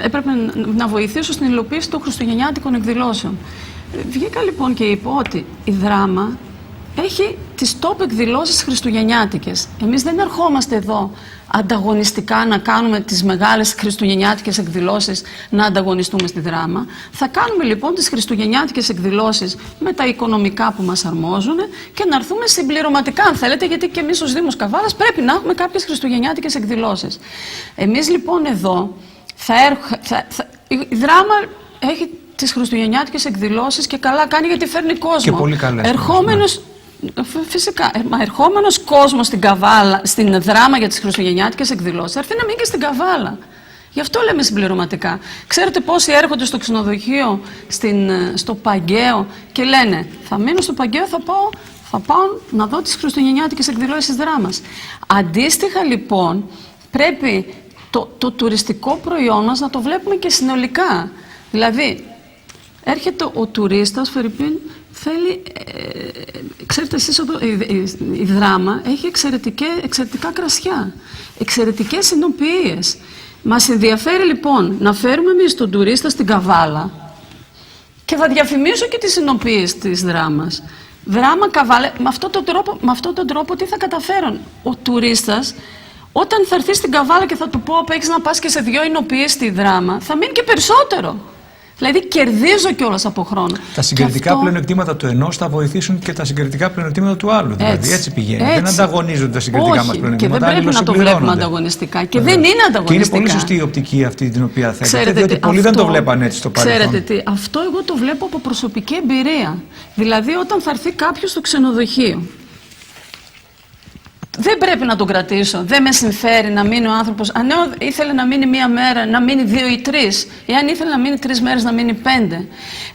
έπρεπε να βοηθήσω στην υλοποίηση των χριστουγεννιάτικων εκδηλώσεων. Βγήκα λοιπόν και είπα ότι η Δράμα έχει τις top εκδηλώσεις χριστουγεννιάτικες. Εμείς δεν ερχόμαστε εδώ ανταγωνιστικά να κάνουμε τις μεγάλες χριστουγεννιάτικες εκδηλώσεις, να ανταγωνιστούμε στη Δράμα. Θα κάνουμε λοιπόν τις χριστουγεννιάτικες εκδηλώσεις με τα οικονομικά που μας αρμόζουν και να έρθουμε συμπληρωματικά, αν θέλετε, γιατί και εμείς ως Δήμος Καβάλας πρέπει να έχουμε κάποιες χριστουγεννιάτικες εκδηλώσεις. Εμείς λοιπόν εδώ, η Δράμα έχει τις χριστουγεννιάτικες εκδηλώσεις και καλά κάνει, γιατί φέρνει κόσμο. Και πολύ καλές. Φυσικά, ερχόμενος κόσμος στην Δράμα για τις χριστουγεννιάτικες εκδηλώσεις, έρθει να μείνει και στην Καβάλα. Γι' αυτό λέμε συμπληρωματικά. Ξέρετε πόσοι έρχονται στο ξενοδοχείο, στο Παγκαίο και λένε θα μείνω στο Παγκαίο, θα πάω να δω τις χριστουγεννιάτικες εκδηλώσεις της δράμας. Αντίστοιχα λοιπόν πρέπει το τουριστικό προϊόν μας να το βλέπουμε και συνολικά. Δηλαδή έρχεται ο τουρίστας, φερειπίν, θέλει, ξέρετε εσείς εδώ, η δράμα έχει εξαιρετικά κρασιά, εξαιρετικές συνοποιίες. Μας ενδιαφέρει λοιπόν να φέρουμε εμείς τον τουρίστα στην Καβάλα και θα διαφημίσω και τις συνοποιίες της δράμας. Δράμα, Καβάλα, με αυτόν τον τρόπο τι θα καταφέρουν. Ο τουρίστας όταν θα έρθει στην Καβάλα και θα του πω έχεις να πας και σε 2 εινοποιίες στη δράμα, θα μείνει και περισσότερο. Δηλαδή κερδίζω κιόλας από χρόνο. Τα συγκριτικά πλεονεκτήματα του ενός θα βοηθήσουν και τα συγκριτικά πλεονεκτήματα του άλλου. Δηλαδή έτσι πηγαίνει. Δεν ανταγωνίζονται τα συγκριτικά μας πλεονεκτήματα. Και δεν πρέπει να το βλέπουμε ανταγωνιστικά. Και δεν είναι ανταγωνιστικά. Και είναι πολύ σωστή η οπτική αυτή την οποία θέλετε. Διότι πολλοί δεν το βλέπαν έτσι στο παρελθόν. Ξέρετε τι, αυτό εγώ το βλέπω από προσωπική εμπειρία. Δηλαδή όταν θα έρθει κάποιος στο ξενοδοχείο. Δεν πρέπει να τον κρατήσω. Δεν με συμφέρει να μείνει ο άνθρωπος. Αν ήθελε να μείνει 1 μέρα, να μείνει 2 ή 3. Εάν ήθελε να μείνει 3 μέρες, να μείνει 5.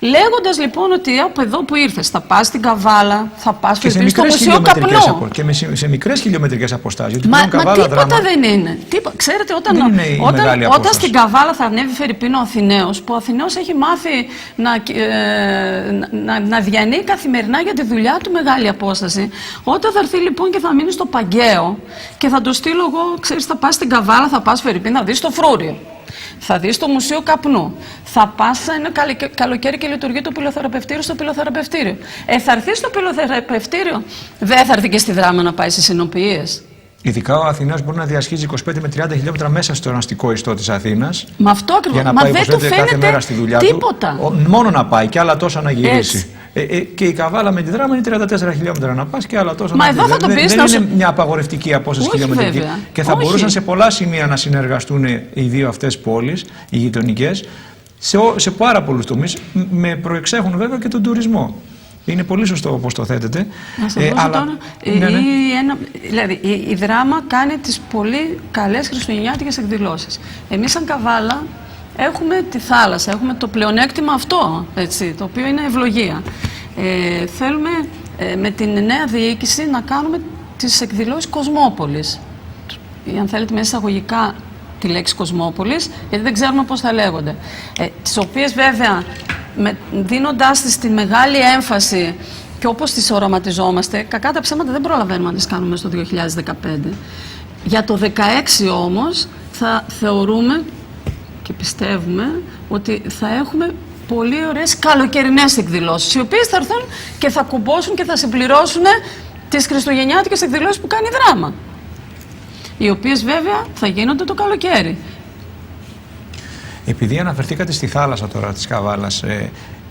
Λέγοντας λοιπόν ότι από εδώ που ήρθες, θα πας στην Καβάλα, θα πας στο Μουσείο Καπνού. Και σε μικρές χιλιομετρικές αποστάσεις. Μα τίποτα δεν είναι. Ξέρετε, όταν στην Καβάλα θα ανέβει φερειπίν ο Αθηναίος, που ο Αθηναίος έχει μάθει να διανύει καθημερινά για τη δουλειά του μεγάλη απόσταση, όταν θα έρθει λοιπόν και θα μείνει στο Παγκαίο και θα το στείλω εγώ, ξέρεις, θα πας στην Καβάλα, θα πας φερειπίν, θα δεις το Φρούριο, θα δεις το Μουσείο Καπνού, θα πας ένα καλοκαίρι και λειτουργεί το πυλοθεραπευτήριο στο πυλοθεραπευτήριο. Θα έρθει στο πυλοθεραπευτήριο, δεν θα έρθει και στη δράμα να πάει στις συνοποιίες. Ειδικά ο Αθηναίος μπορεί να διασχίζει 25 με 30 χιλιόμετρα μέσα στον αστικό ιστό της Αθήνας. Με αυτό ακριβώς. Για να πάει κάθε μέρα στη δουλειά τίποτα. του. Μόνο να πάει και άλλα τόσα να γυρίσει. Και η Καβάλα με τη δράμα είναι 34 χιλιόμετρα να πας και άλλα τόσα να γυρίσει. Δεν είναι μια απαγορευτική απόσταση χιλιομετρική. Και θα μπορούσαν σε πολλά σημεία να συνεργαστούν οι δύο αυτές πόλεις, οι γειτονικές, σε πάρα πολλούς τομείς, με προεξέχουν βέβαια και τον τουρισμό. Είναι πολύ σωστό όπως το θέτετε. Να σας δώσω τώρα, δηλαδή η δράμα κάνει τις πολύ καλές χριστουγεννιάτικες εκδηλώσεις. Εμείς σαν Καβάλα έχουμε τη θάλασσα, έχουμε το πλεονέκτημα αυτό, έτσι, το οποίο είναι ευλογία. Θέλουμε με την νέα διοίκηση να κάνουμε τις εκδηλώσεις Κοσμόπολης. Αν θέλετε μέσα εισαγωγικά τη λέξη Κοσμόπολης, γιατί δεν ξέρουμε πώς θα λέγονται. Τις οποίες βέβαια δίνοντάς τις τη μεγάλη έμφαση και όπως τις οραματιζόμαστε, κακά τα ψέματα δεν προλαβαίνουμε να τις κάνουμε στο 2015. Για το 2016 όμως θα θεωρούμε και πιστεύουμε ότι θα έχουμε πολύ ωραίες καλοκαιρινές εκδηλώσεις, οι οποίες θα έρθουν και θα κουμπώσουν και θα συμπληρώσουν τις χριστουγεννιάτικες εκδηλώσεις που κάνει η δράμα, οι οποίες βέβαια θα γίνονται το καλοκαίρι. Επειδή αναφερθήκατε στη θάλασσα τώρα της Καβάλας,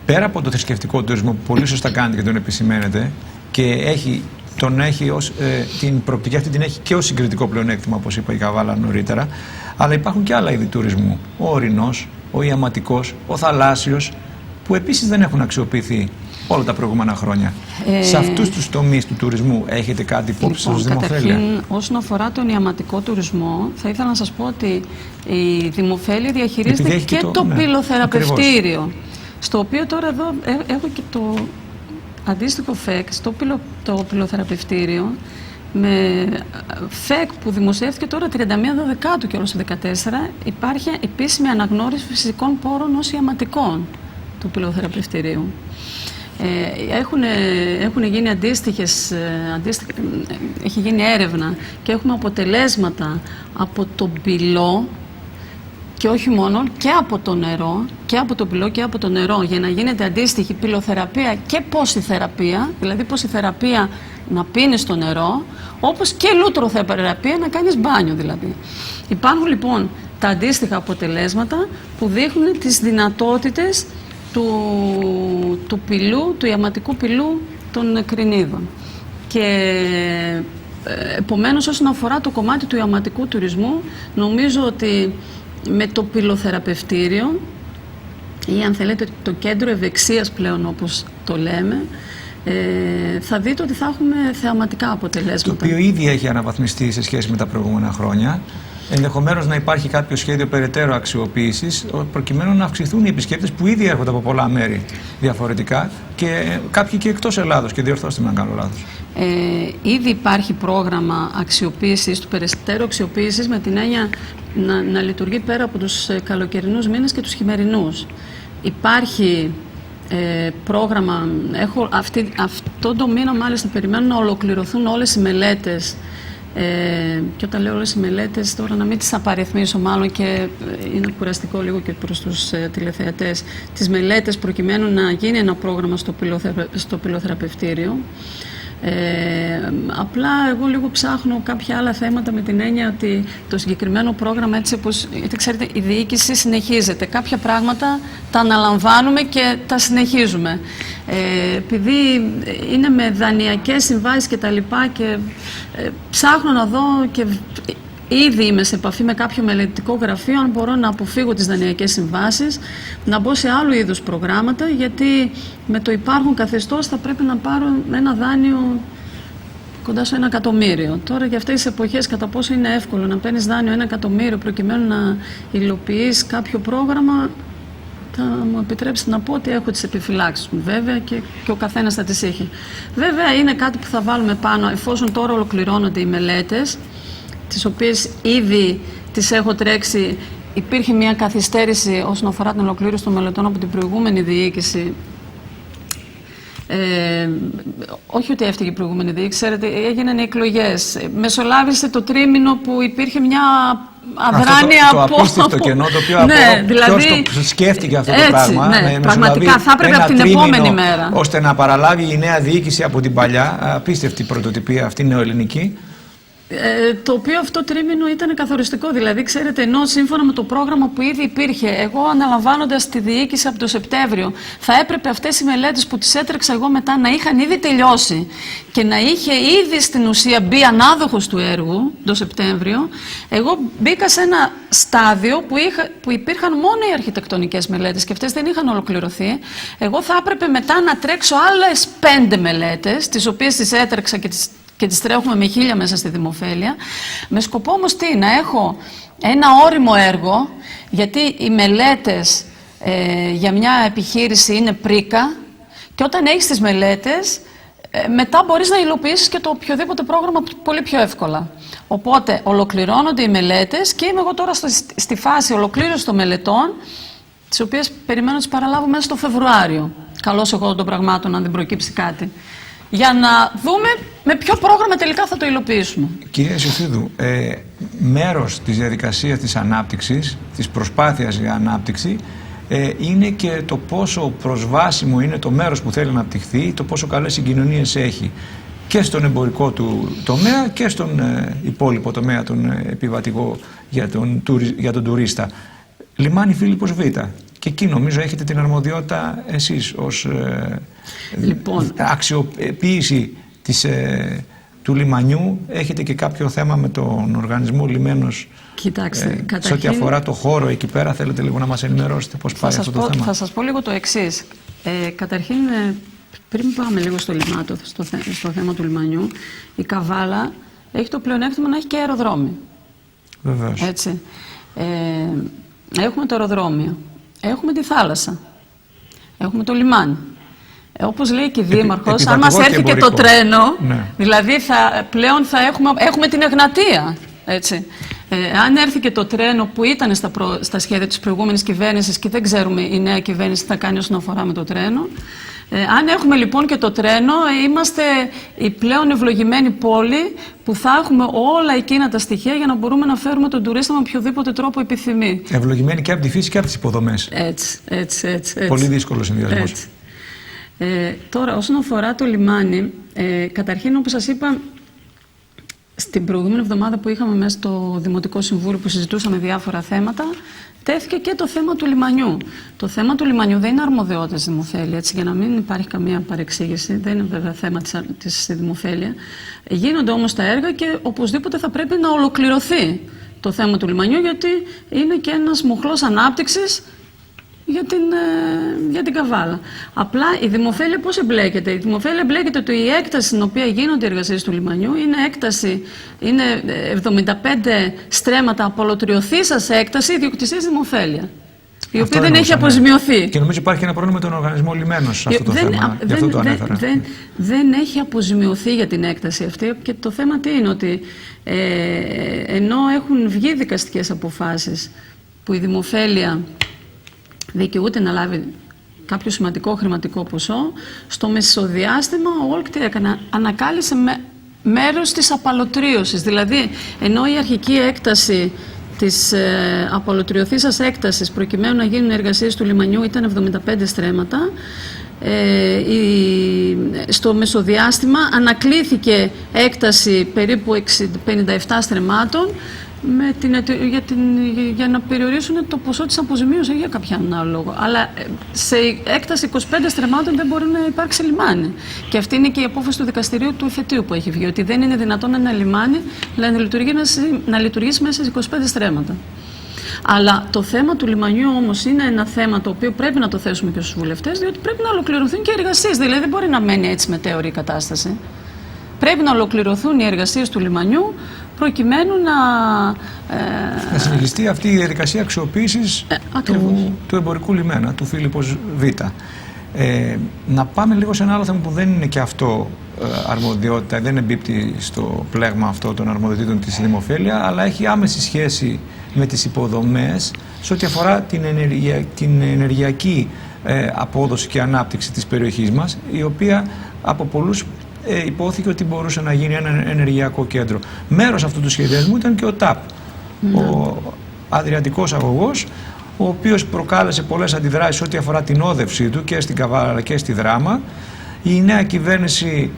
πέρα από το θρησκευτικό τουρισμό που πολύ σωστά κάνετε και τον επισημαίνετε και την προοπτική αυτή την έχει και ως συγκριτικό πλεονέκτημα, όπως είπα η Καβάλα νωρίτερα, αλλά υπάρχουν και άλλα είδη τουρισμού. Ο ορεινός, ο ιαματικός, ο θαλάσσιος, που επίσης δεν έχουν αξιοποιηθεί όλα τα προηγούμενα χρόνια. Σε αυτούς τους τομείς του τουρισμού έχετε κάτι υπόψη σας, Δημοφέλεια? Καταρχήν, όσον αφορά τον ιαματικό τουρισμό, θα ήθελα να σας πω ότι η Δημοφέλεια διαχειρίζεται και το πυλοθεραπευτήριο. Ακριβώς. Στο οποίο τώρα εδώ έχω και το αντίστοιχο ΦΕΚ, το πυλοθεραπευτήριο, με ΦΕΚ που δημοσιεύτηκε τώρα 31 Δεκάτου και όλο το 2014, υπάρχει επίσημη αναγνώριση φυσικών πόρων ως ιαματικών του πυλοθεραπευτηρίου. Έχουν γίνει έχει γίνει έρευνα και έχουμε αποτελέσματα από τον πυλό και όχι μόνο, και από το νερό, και από το πυλό και από το νερό, για να γίνεται αντίστοιχη πυλοθεραπεία και πόσιθεραπεία, δηλαδή πόσιθεραπεία να πίνεις το νερό, όπως και λούτροθεραπεία να κάνεις μπάνιο δηλαδή. Υπάρχουν λοιπόν τα αντίστοιχα αποτελέσματα που δείχνουν τις δυνατότητες του πυλού, του ιαματικού πυλού των κρινίδων. Και επομένως όσον αφορά το κομμάτι του ιαματικού τουρισμού, νομίζω ότι με το πυλοθεραπευτήριο ή αν θέλετε το κέντρο ευεξίας πλέον όπως το λέμε, θα δείτε ότι θα έχουμε θεαματικά αποτελέσματα. Το οποίο ήδη έχει αναβαθμιστεί σε σχέση με τα προηγούμενα χρόνια Ενδεχομένως να υπάρχει κάποιο σχέδιο περαιτέρω αξιοποίησης, προκειμένου να αυξηθούν οι επισκέπτες που ήδη έρχονται από πολλά μέρη διαφορετικά και κάποιοι και εκτός Ελλάδος, και διορθώστε με αν κάνω λάθος. Ήδη υπάρχει πρόγραμμα αξιοποίησης, του περαιτέρω αξιοποίησης, με την έννοια να λειτουργεί πέρα από τους καλοκαιρινούς μήνες και τους χειμερινούς. Υπάρχει πρόγραμμα, αυτό το μήνα μάλιστα περιμένουν να ολοκληρωθούν όλες οι μελέτες, και όταν λέω όλες οι μελέτες, τώρα να μην τις απαριθμίσω μάλλον, και είναι κουραστικό λίγο και προς τους τηλεθεατές, τις μελέτες προκειμένου να γίνει ένα πρόγραμμα στο πυλοθεραπευτήριο. Απλά εγώ λίγο ψάχνω κάποια άλλα θέματα, με την έννοια ότι το συγκεκριμένο πρόγραμμα, έτσι όπως, γιατί ξέρετε, η διοίκηση συνεχίζεται. Κάποια πράγματα τα αναλαμβάνουμε και τα συνεχίζουμε. Επειδή είναι με δανειακές συμβάσεις και τα λοιπά, και ψάχνω να δω, και ήδη είμαι σε επαφή με κάποιο μελετητικό γραφείο, αν μπορώ να αποφύγω τις δανειακές συμβάσεις, να μπω σε άλλου είδους προγράμματα, γιατί με το υπάρχον καθεστώς θα πρέπει να πάρω ένα δάνειο κοντά στο 1 εκατομμύριο. Τώρα για αυτές τις εποχές, κατά πόσο είναι εύκολο να παίρνεις δάνειο 1 εκατομμύριο προκειμένου να υλοποιείς κάποιο πρόγραμμα, θα μου επιτρέψετε να πω ότι έχω τις επιφυλάξεις μου, βέβαια, και ο καθένας θα τις έχει. Βέβαια είναι κάτι που θα βάλουμε πάνω, εφόσον τώρα ολοκληρώνονται οι μελέτες, τις οποίες ήδη τις έχω τρέξει. Υπήρχε μια καθυστέρηση όσον αφορά την ολοκλήρωση των μελετών από την προηγούμενη διοίκηση. Όχι ότι έφταιγε η προηγούμενη διοίκηση, ξέρετε, έγιναν οι εκλογές. Μεσολάβησε το τρίμηνο που υπήρχε μια αδράνεια το απίστευτο κενό, το οποίο δηλαδή, ποιος το σκέφτηκε αυτό το πράγμα. Ναι, πραγματικά θα έπρεπε από την επόμενη μέρα. Ώστε να παραλάβει η νέα διοίκηση από την παλιά, απίστευτη πρωτοτυπία αυτή νεοελληνική. Το οποίο αυτό τρίμηνο ήταν καθοριστικό. Δηλαδή, ξέρετε, ενώ σύμφωνα με το πρόγραμμα που ήδη υπήρχε, εγώ αναλαμβάνοντας τη διοίκηση από το Σεπτέμβριο, θα έπρεπε αυτές οι μελέτες που τις έτρεξα εγώ μετά να είχαν ήδη τελειώσει και να είχε ήδη στην ουσία μπει ανάδοχος του έργου το Σεπτέμβριο. Εγώ μπήκα σε ένα στάδιο που υπήρχαν μόνο οι αρχιτεκτονικές μελέτες και αυτές δεν είχαν ολοκληρωθεί. Εγώ θα έπρεπε μετά να τρέξω άλλες 5 μελέτες, τις οποίες τις έτρεξα και τις τρέχουμε με 1000 μέσα στη Δημοφέλεια, με σκοπό όμως να έχω ένα ώριμο έργο, γιατί οι μελέτες για μια επιχείρηση είναι πρίκα, και όταν έχεις τις μελέτες, μετά μπορείς να υλοποιήσεις και το οποιοδήποτε πρόγραμμα πολύ πιο εύκολα. Οπότε ολοκληρώνονται οι μελέτες και είμαι εγώ τώρα στη φάση ολοκλήρωσης των μελετών, τις οποίες περιμένω να τις παραλάβω μέσα στο Φεβρουάριο. Καλώς εγώ των πραγμάτων, αν δεν προκύψει κάτι. Για να δούμε με ποιο πρόγραμμα τελικά θα το υλοποιήσουμε. Κυρία Σιωθίδου, μέρος της διαδικασίας της ανάπτυξης, της προσπάθειας για ανάπτυξη, είναι και το πόσο προσβάσιμο είναι το μέρος που θέλει να αναπτυχθεί, το πόσο καλές συγκοινωνίες έχει και στον εμπορικό του τομέα και στον υπόλοιπο τομέα, τον επιβατικό για τον τουρίστα. Λιμάνι Φίλιππος Β. Και εκεί νομίζω έχετε την αρμοδιότητα εσείς ως αξιοποίηση του λιμανιού. Έχετε και κάποιο θέμα με τον οργανισμό Λιμένος? Κοιτάξτε, σε ό,τι αφορά το χώρο εκεί πέρα, θέλετε λίγο να μας ενημερώσετε πώς πάει αυτό το θέμα? Θα σας πω λίγο το εξής. Καταρχήν, πριν πάμε λίγο στο θέμα του λιμανιού, η Καβάλα έχει το πλεονέκτημα να έχει και αεροδρόμιο. Βεβαίως. Έτσι. Έχουμε το αεροδρόμιο. Έχουμε τη θάλασσα. Έχουμε το λιμάνι. Όπως λέει και η Δήμαρχος, αν μας έρθει και το τρένο, ναι, δηλαδή πλέον θα έχουμε την Εγνατία. Έτσι. Αν έρθει και το τρένο που ήταν στα σχέδια της προηγούμενης κυβέρνησης και δεν ξέρουμε η νέα κυβέρνηση τι θα κάνει όσον αφορά με το τρένο. Αν έχουμε λοιπόν και το τρένο, είμαστε η πλέον ευλογημένη πόλη που θα έχουμε όλα εκείνα τα στοιχεία για να μπορούμε να φέρουμε τον τουρίστα με οποιοδήποτε τρόπο επιθυμεί. Ευλογημένη και από τη φύση και από τις υποδομές. Έτσι. Πολύ δύσκολο συνδυασμός. Τώρα, όσον αφορά το λιμάνι, καταρχήν, όπως σας είπα, στην προηγούμενη εβδομάδα που είχαμε μέσα στο Δημοτικό Συμβούλιο που συζητούσαμε διάφορα θέματα, τέθηκε και το θέμα του λιμανιού. Το θέμα του λιμανιού δεν είναι αρμοδιότητα της Δημοφέλεια, έτσι, για να μην υπάρχει καμία παρεξήγηση. Δεν είναι βέβαια θέμα της Δημοφέλεια. Γίνονται όμως τα έργα και οπωσδήποτε θα πρέπει να ολοκληρωθεί το θέμα του λιμανιού, γιατί είναι και ένας μοχλός ανάπτυξης για την Καβάλα. Απλά η δημοφέλεια πώς εμπλέκεται? Η δημοφέλεια εμπλέκεται ότι η έκταση στην οποία γίνονται οι εργασίες του λιμανιού είναι 75 στρέμματα απολωτριωθήσας έκταση ιδιοκτησίας δημοφέλεια, η οποία δεν έχει αποζημιωθεί. Και νομίζω υπάρχει ένα πρόβλημα με τον οργανισμό λιμένος σε αυτό το θέμα. Γι' αυτό το ανέφερα. Δεν έχει αποζημιωθεί για την έκταση αυτή, και το θέμα τι είναι? Ότι ενώ έχουν βγει δικαστικές αποφάσεις που η δημοφέλεια δικαιούται να λάβει κάποιο σημαντικό χρηματικό ποσό, στο μεσοδιάστημα ο ΟΛΚ ανακάλυψε μέρος της απαλωτρίωσης. Δηλαδή, ενώ η αρχική έκταση της απολωτριωθήσας έκτασης προκειμένου να γίνουν εργασίες του λιμανιού ήταν 75 στρέμματα, στο μεσοδιάστημα ανακλήθηκε έκταση περίπου 57 στρεμμάτων για να περιορίσουν το ποσό της αποζημίωσης για κάποιον άλλο λόγο. Αλλά σε έκταση 25 στρεμμάτων δεν μπορεί να υπάρξει λιμάνι. Και αυτή είναι και η απόφαση του δικαστηρίου του εφετείου που έχει βγει, ότι δεν είναι δυνατόν ένα λιμάνι να λειτουργήσει μέσα σε 25 στρέμματα. Αλλά το θέμα του λιμανιού όμως είναι ένα θέμα το οποίο πρέπει να το θέσουμε και στους βουλευτές, διότι πρέπει να ολοκληρωθούν και οι εργασίες. Δηλαδή δεν μπορεί να μένει έτσι μετέωρη η κατάσταση. Πρέπει να ολοκληρωθούν οι εργασίες του λιμανιού προκειμένου να συνεχιστεί αυτή η διαδικασία αξιοποίησης του εμπορικού λιμένα, του Φίλιππος Β. Να πάμε λίγο σε ένα άλλο θέμα που δεν είναι και αυτό αρμοδιότητα, δεν εμπίπτει στο πλέγμα αυτό των αρμοδιοτήτων της δημοφέλεια, αλλά έχει άμεση σχέση με τις υποδομές σε ό,τι αφορά την ενεργειακή απόδοση και ανάπτυξη της περιοχής μας, η οποία από πολλούς υπόθηκε ότι μπορούσε να γίνει ένα ενεργειακό κέντρο. Μέρος αυτού του σχεδιασμού ήταν και ο ΤΑΠ, ο Αδριατικός Αγωγός, ο οποίος προκάλεσε πολλές αντιδράσεις ό,τι αφορά την όδευσή του και στην Καβάλα αλλά και στη Δράμα. Η νέα κυβέρνηση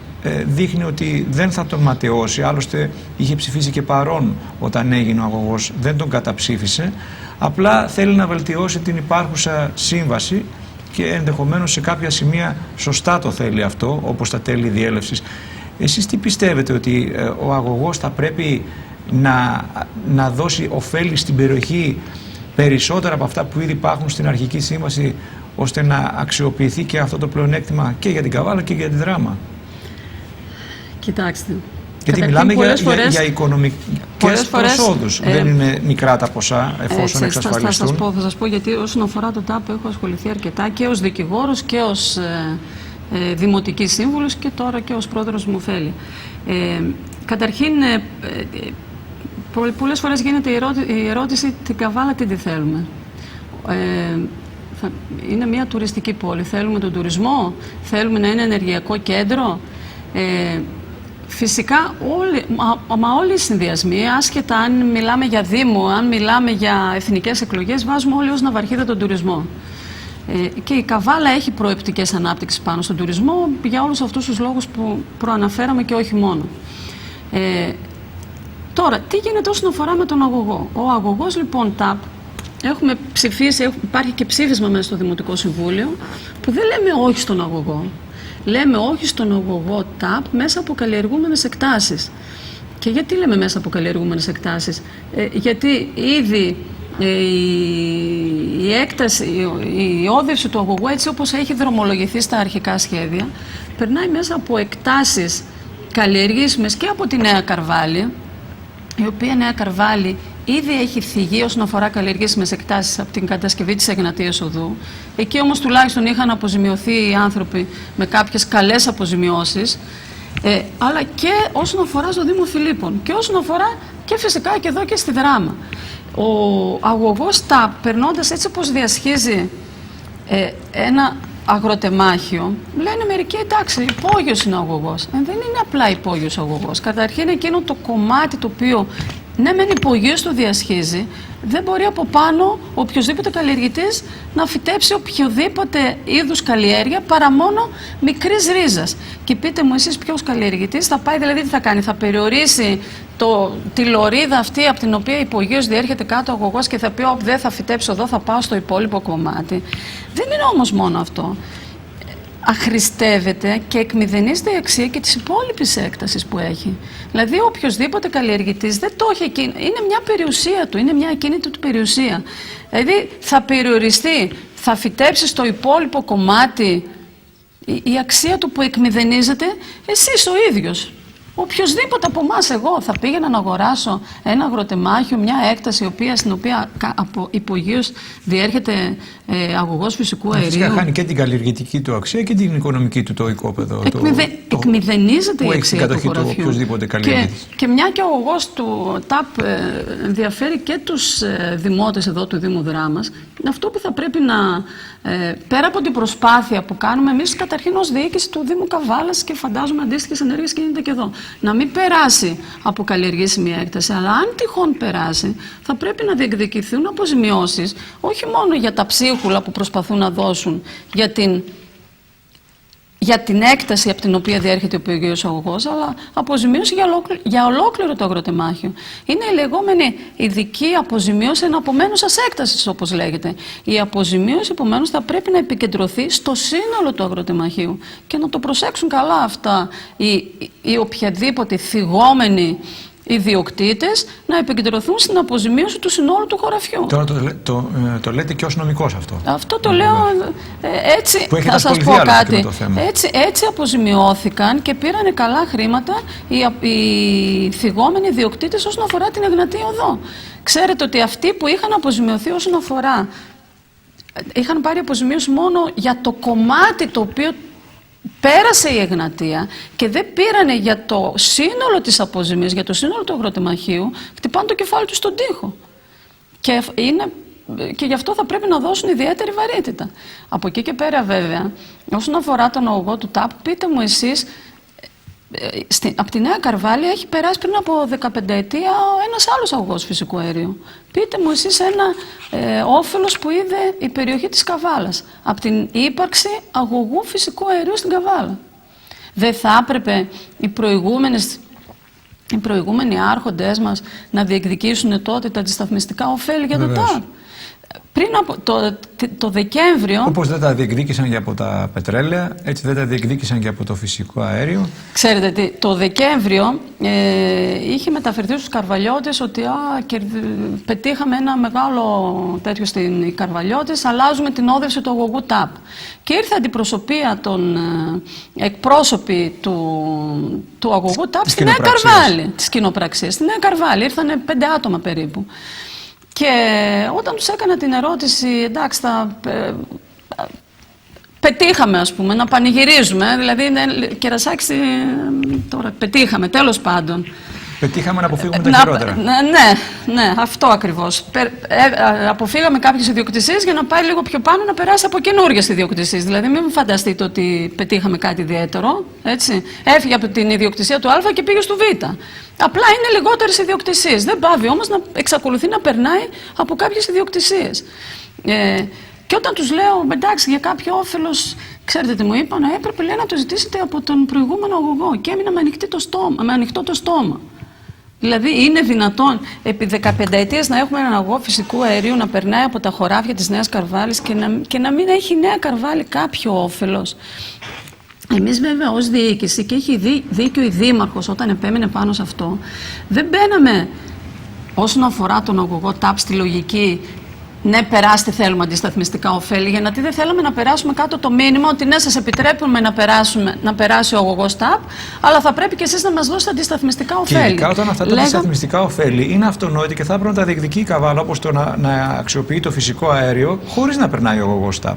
δείχνει ότι δεν θα τον ματαιώσει, άλλωστε είχε ψηφίσει και παρόν όταν έγινε ο αγωγός, δεν τον καταψήφισε, απλά θέλει να βελτιώσει την υπάρχουσα σύμβαση και ενδεχομένως σε κάποια σημεία σωστά το θέλει αυτό, όπως τα τέλη διέλευσης. Εσείς τι πιστεύετε, ότι ο αγωγός θα πρέπει να δώσει ωφέλη στην περιοχή περισσότερα από αυτά που ήδη υπάρχουν στην αρχική σύμβαση, ώστε να αξιοποιηθεί και αυτό το πλεονέκτημα και για την Καβάλα και για τη Δράμα? Κοιτάξτε. Γιατί μιλάμε για οικονομικές προσόδους. Δεν είναι μικρά τα ποσά, εφόσον εξασφαλιστούν. Θα σας πω γιατί όσον αφορά το ΤΑΠ έχω ασχοληθεί αρκετά και ως δικηγόρος και ως δημοτική σύμβουλος και τώρα και ως πρόεδρος Δημοφέλεια. Καταρχήν, πολλές φορές γίνεται η ερώτηση την Καβάλα τι τη θέλουμε. Είναι μια τουριστική πόλη. Θέλουμε τον τουρισμό, θέλουμε να είναι ενεργειακό κέντρο. Φυσικά όλοι οι συνδυασμοί, άσχετα αν μιλάμε για Δήμο, αν μιλάμε για εθνικές εκλογές, βάζουμε όλοι ως ναυαρχίδα τον τουρισμό. Και η Καβάλα έχει προεπτικές ανάπτυξης πάνω στον τουρισμό για όλους αυτούς τους λόγους που προαναφέραμε και όχι μόνο. Τώρα, τι γίνεται όσον αφορά με τον αγωγό? Ο αγωγός λοιπόν ΤΑΠ, έχουμε ψηφίσει, υπάρχει και ψήφισμα μέσα στο Δημοτικό Συμβούλιο, που δεν λέμε όχι στον αγωγό. Λέμε όχι στον αγωγό ΤΑΠ μέσα από καλλιεργούμενες εκτάσεις. Και γιατί λέμε μέσα από καλλιεργούμενες εκτάσεις? Γιατί ήδη η έκταση, η όδευση του αγωγού, έτσι όπως έχει δρομολογηθεί στα αρχικά σχέδια, περνάει μέσα από εκτάσεις καλλιεργήσιμες και από τη Νέα Καρβάλη, η οποία Νέα Καρβάλη ήδη έχει θυγεί όσον αφορά καλλιεργήσιμες εκτάσεις από την κατασκευή της Εγνατίας Οδού. Εκεί όμως τουλάχιστον είχαν αποζημιωθεί οι άνθρωποι με κάποιες καλές αποζημιώσεις, αλλά και όσον αφορά στο Δήμο Φιλίππων και όσον αφορά και φυσικά και εδώ και στη Δράμα. Ο αγωγός ΤΑΠ, περνώντας έτσι όπως διασχίζει ένα αγροτεμάχιο, λένε μερικοί εντάξει, υπόγειος είναι ο αγωγός. Δεν είναι απλά υπόγειος ο αγωγός. Καταρχήν εκείνο το κομμάτι το οποίο ναι μεν υπογείως το διασχίζει, δεν μπορεί από πάνω οποιοδήποτε καλλιεργητής να φυτέψει οποιοδήποτε είδους καλλιέργεια παρά μόνο μικρής ρίζας. Και πείτε μου εσείς ποιος καλλιεργητής θα πάει, δηλαδή τι θα κάνει, θα περιορίσει τη λωρίδα αυτή από την οποία υπογείως διέρχεται κάτω ο αγωγός και θα πει δεν θα φυτέψω εδώ, θα πάω στο υπόλοιπο κομμάτι. Δεν είναι όμως μόνο αυτό. Αχρηστεύεται και εκμηδενίζεται η αξία και της υπόλοιπης έκτασης που έχει. Δηλαδή οποιοσδήποτε καλλιεργητής δεν το έχει εκείνη, είναι μια περιουσία του, είναι μια ακίνητη του περιουσία. Δηλαδή θα περιοριστεί, θα φυτέψει στο υπόλοιπο κομμάτι η αξία του που εκμηδενίζεται εσείς ο ίδιος. Οποιοςδήποτε από εμάς, εγώ θα πήγαινα να αγοράσω ένα αγροτεμάχιο, μια έκταση στην οποία από υπογείως διέρχεται αγωγός φυσικού αερίου. Φυσικά χάνει και την καλλιεργητική του αξία και την οικονομική του το οικόπεδο. Εκμηδενίζεται η αξία του χωραφιού. Οποιοδήποτε καλλιεργητής. Και μια και ο αγωγός του ΤΑΠ ενδιαφέρει και τους δημότες εδώ του Δήμου Δράμας, αυτό που θα πρέπει να, πέρα από την προσπάθεια που κάνουμε εμείς καταρχήν ως διοίκηση του Δήμου Καβάλας, και φαντάζομαι αντίστοιχες ενέργειες γίνεται και εδώ, να μην περάσει από καλλιεργήσιμη έκταση, αλλά αν τυχόν περάσει, θα πρέπει να διεκδικηθούν αποζημιώσεις, όχι μόνο για τα ψίχουλα που προσπαθούν να δώσουν για την έκταση από την οποία διέρχεται ο υπογείος αγωγός, αλλά αποζημίωση για ολόκληρο το αγροτεμάχιο. Είναι η λεγόμενη ειδική αποζημίωση εναπομένουσας έκτασης, όπως λέγεται. Η αποζημίωση, επομένως, θα πρέπει να επικεντρωθεί στο σύνολο του αγροτεμαχίου και να το προσέξουν καλά αυτά οι οποιαδήποτε θυγόμενοι ιδιοκτήτες, να επικεντρωθούν στην αποζημίωση του συνόλου του χωραφιού. Τώρα το λέτε και ως νομικός αυτό. Αυτό το λέω έτσι. Που θα σας πω κάτι. Έτσι αποζημιώθηκαν και πήρανε καλά χρήματα οι θυγόμενοι ιδιοκτήτες όσον αφορά την Εγνατία Οδό. Ξέρετε ότι αυτοί που είχαν αποζημιωθεί όσον αφορά, είχαν πάρει αποζημίωση μόνο για το κομμάτι το οποίο πέρασε η Εγνατία και δεν πήρανε για το σύνολο της αποζημίας, για το σύνολο του αγροτεμαχίου, χτυπάνε το κεφάλι τους στον τοίχο. Και γι' αυτό θα πρέπει να δώσουν ιδιαίτερη βαρύτητα. Από εκεί και πέρα, βέβαια, όσον αφορά τον αγωγό του ΤΑΠ, πείτε μου εσείς, από τη Νέα Καρβάλη έχει περάσει πριν από 15 ετία ένας άλλος αγωγός φυσικού αερίου. Πείτε μου εσείς ένα όφελος που είδε η περιοχή της Καβάλας από την ύπαρξη αγωγού φυσικού αερίου στην Καβάλα. Δεν θα έπρεπε οι προηγούμενοι άρχοντες μας να διεκδικήσουν τότε τα αντισταθμιστικά ωφέλη για το ΤΑΠ? Πριν από το Δεκέμβριο... Όπως δεν τα διεκδίκησαν και από τα πετρέλαια, έτσι δεν τα διεκδίκησαν και από το φυσικό αέριο. Ξέρετε τι, το Δεκέμβριο είχε μεταφερθεί στους Καρβαλιώτες ότι πετύχαμε ένα μεγάλο τέτοιο στην Καρβαλιώτες, αλλάζουμε την όδευση του αγωγού ΤΑΠ. Και ήρθε αντιπροσωπεία των εκπρόσωποι του αγωγού ΤΑΠ στη Νέα Καρβάλη, της κοινοπραξίας. Στη Νέα Καρβάλη ήρθανε 5 άτομα περίπου. Και όταν τους έκανα την ερώτηση, εντάξει, πετύχαμε, ας πούμε, να πανηγυρίζουμε, δηλαδή κερασάκι τώρα, πετύχαμε, τέλος πάντων. Πετύχαμε να αποφύγουμε τα χειρότερα. Ναι, αυτό ακριβώς. Αποφύγαμε κάποιες ιδιοκτησίες για να πάει λίγο πιο πάνω, να περάσει από καινούργιες ιδιοκτησίες. Δηλαδή, μην φανταστείτε ότι πετύχαμε κάτι ιδιαίτερο. Έτσι. Έφυγε από την ιδιοκτησία του Α και πήγε στο Β. Απλά είναι λιγότερες ιδιοκτησίες. Δεν πάβει όμως να εξακολουθεί να περνάει από κάποιες ιδιοκτησίες. Και όταν τους λέω, εντάξει, για κάποιο όφελος, ξέρετε τι μου είπαν, έπρεπε, λέει, να το ζητήσετε από τον προηγούμενο αγωγό. Και έμεινα με ανοιχτό το στόμα. Δηλαδή, είναι δυνατόν επί 15 ετίες να έχουμε έναν αγωγό φυσικού αερίου να περνάει από τα χωράφια της Νέας Καρβάλης και να μην έχει η Νέα Καρβάλη κάποιο όφελος? Εμείς, βέβαια, ως διοίκηση, και έχει δίκιο η Δήμαρχος όταν επέμενε πάνω σε αυτό, δεν μπαίναμε όσον αφορά τον αγωγό ΤΑΠ στη λογική ναι, περάστε, θέλουμε αντισταθμιστικά ωφέλη, γιατί δεν θέλαμε να περάσουμε κάτω το μήνυμα ότι ναι, σας επιτρέπουμε να περάσει ο αγωγός ΤΑΠ, αλλά θα πρέπει και εσείς να μας δώσετε αντισταθμιστικά ωφέλη. Και ειδικά όταν αυτά τα αντισταθμιστικά ωφέλη είναι αυτονόητη και θα έπρεπε να τα διεκδικεί η Καβάλα, όπως το να αξιοποιεί το φυσικό αέριο χωρίς να περνάει ο αγωγός ΤΑΠ.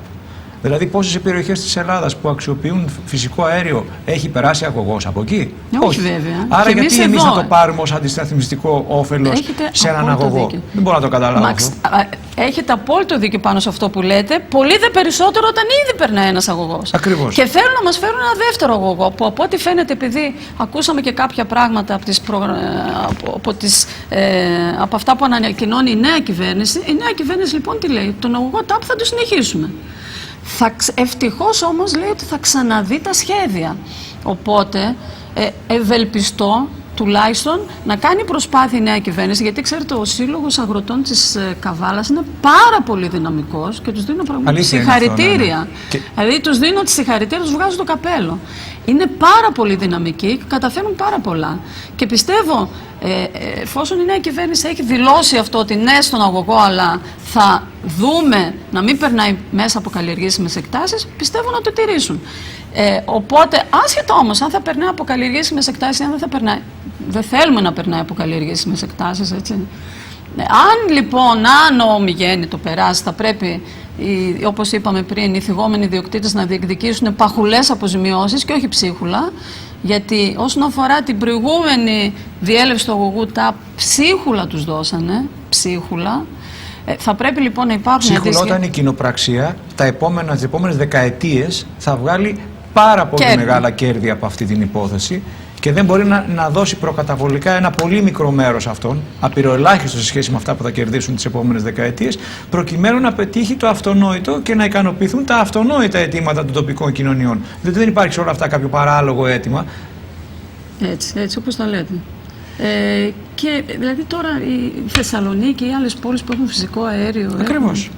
Δηλαδή, πόσες περιοχές της Ελλάδας που αξιοποιούν φυσικό αέριο έχει περάσει αγωγός από εκεί? Όχι, βέβαια. Άρα, γιατί εμείς να το πάρουμε ως αντισταθμιστικό όφελος σε έναν αγωγό? Δεν μπορώ να το καταλάβω αυτό. Έχετε απόλυτο δίκιο πάνω σε αυτό που λέτε. Πολύ δε περισσότερο όταν ήδη περνάει ένας αγωγός. Ακριβώς. Και θέλουν να μας φέρουν ένα δεύτερο αγωγό που, από ό,τι φαίνεται, επειδή ακούσαμε και κάποια πράγματα από αυτά που ανακοινώνει η νέα κυβέρνηση, η νέα κυβέρνηση λοιπόν τι λέει? Τον αγωγό ΤΑΠ θα το συνεχίσουμε. Ευτυχώς όμως λέει ότι θα ξαναδεί τα σχέδια. Οπότε ευελπιστώ τουλάχιστον να κάνει προσπάθεια η νέα κυβέρνηση, γιατί ξέρετε ο Σύλλογος Αγροτών της Καβάλας είναι πάρα πολύ δυναμικός και τους δίνω πραγματικά συγχαρητήρια. Ναι. Δηλαδή τους δίνω τις συγχαρητήρια, τους βγάζω το καπέλο. Είναι πάρα πολύ δυναμικοί και καταφέρουν πάρα πολλά. Και πιστεύω εφόσον η νέα κυβέρνηση έχει δηλώσει αυτό, ότι ναι στον αγωγό, αλλά θα δούμε να μην περνάει μέσα από καλλιεργήσιμες εκτάσεις, πιστεύω να το τηρήσουν. Οπότε, άσχετα όμως αν θα περνάει από καλλιεργήσιμες εκτάσεις ή αν δεν θα περνάει, δεν θέλουμε να περνάει από καλλιεργήσιμες εκτάσεις, έτσι. Αν λοιπόν, αν ο Ομιγέννη το περάσει, θα πρέπει, όπως είπαμε πριν, οι θυγόμενοι ιδιοκτήτες να διεκδικήσουν παχουλές αποζημιώσεις και όχι ψίχουλα, γιατί όσον αφορά την προηγούμενη διέλευση του αγωγού, τα ψίχουλα τους δώσανε, ψίχουλα. Θα πρέπει λοιπόν να υπάρχουν... Ψίχουλα όταν η κοινοπραξία τις επόμενες δεκαετίες θα βγάλει πάρα πολύ μεγάλα κέρδη από αυτή την υπόθεση και δεν μπορεί να δώσει προκαταβολικά ένα πολύ μικρό μέρος αυτών, απειροελάχιστο σε σχέση με αυτά που θα κερδίσουν τις επόμενες δεκαετίες, προκειμένου να πετύχει το αυτονόητο και να ικανοποιηθούν τα αυτονόητα αιτήματα των τοπικών κοινωνιών. Διότι δεν υπάρχει σε όλα αυτά κάποιο παράλογο αίτημα. Έτσι όπως τα λέτε. Και δηλαδή τώρα η Θεσσαλονίκη και οι άλλες πόλεις που έχουν φυσικό αέριο... Ακριβώς.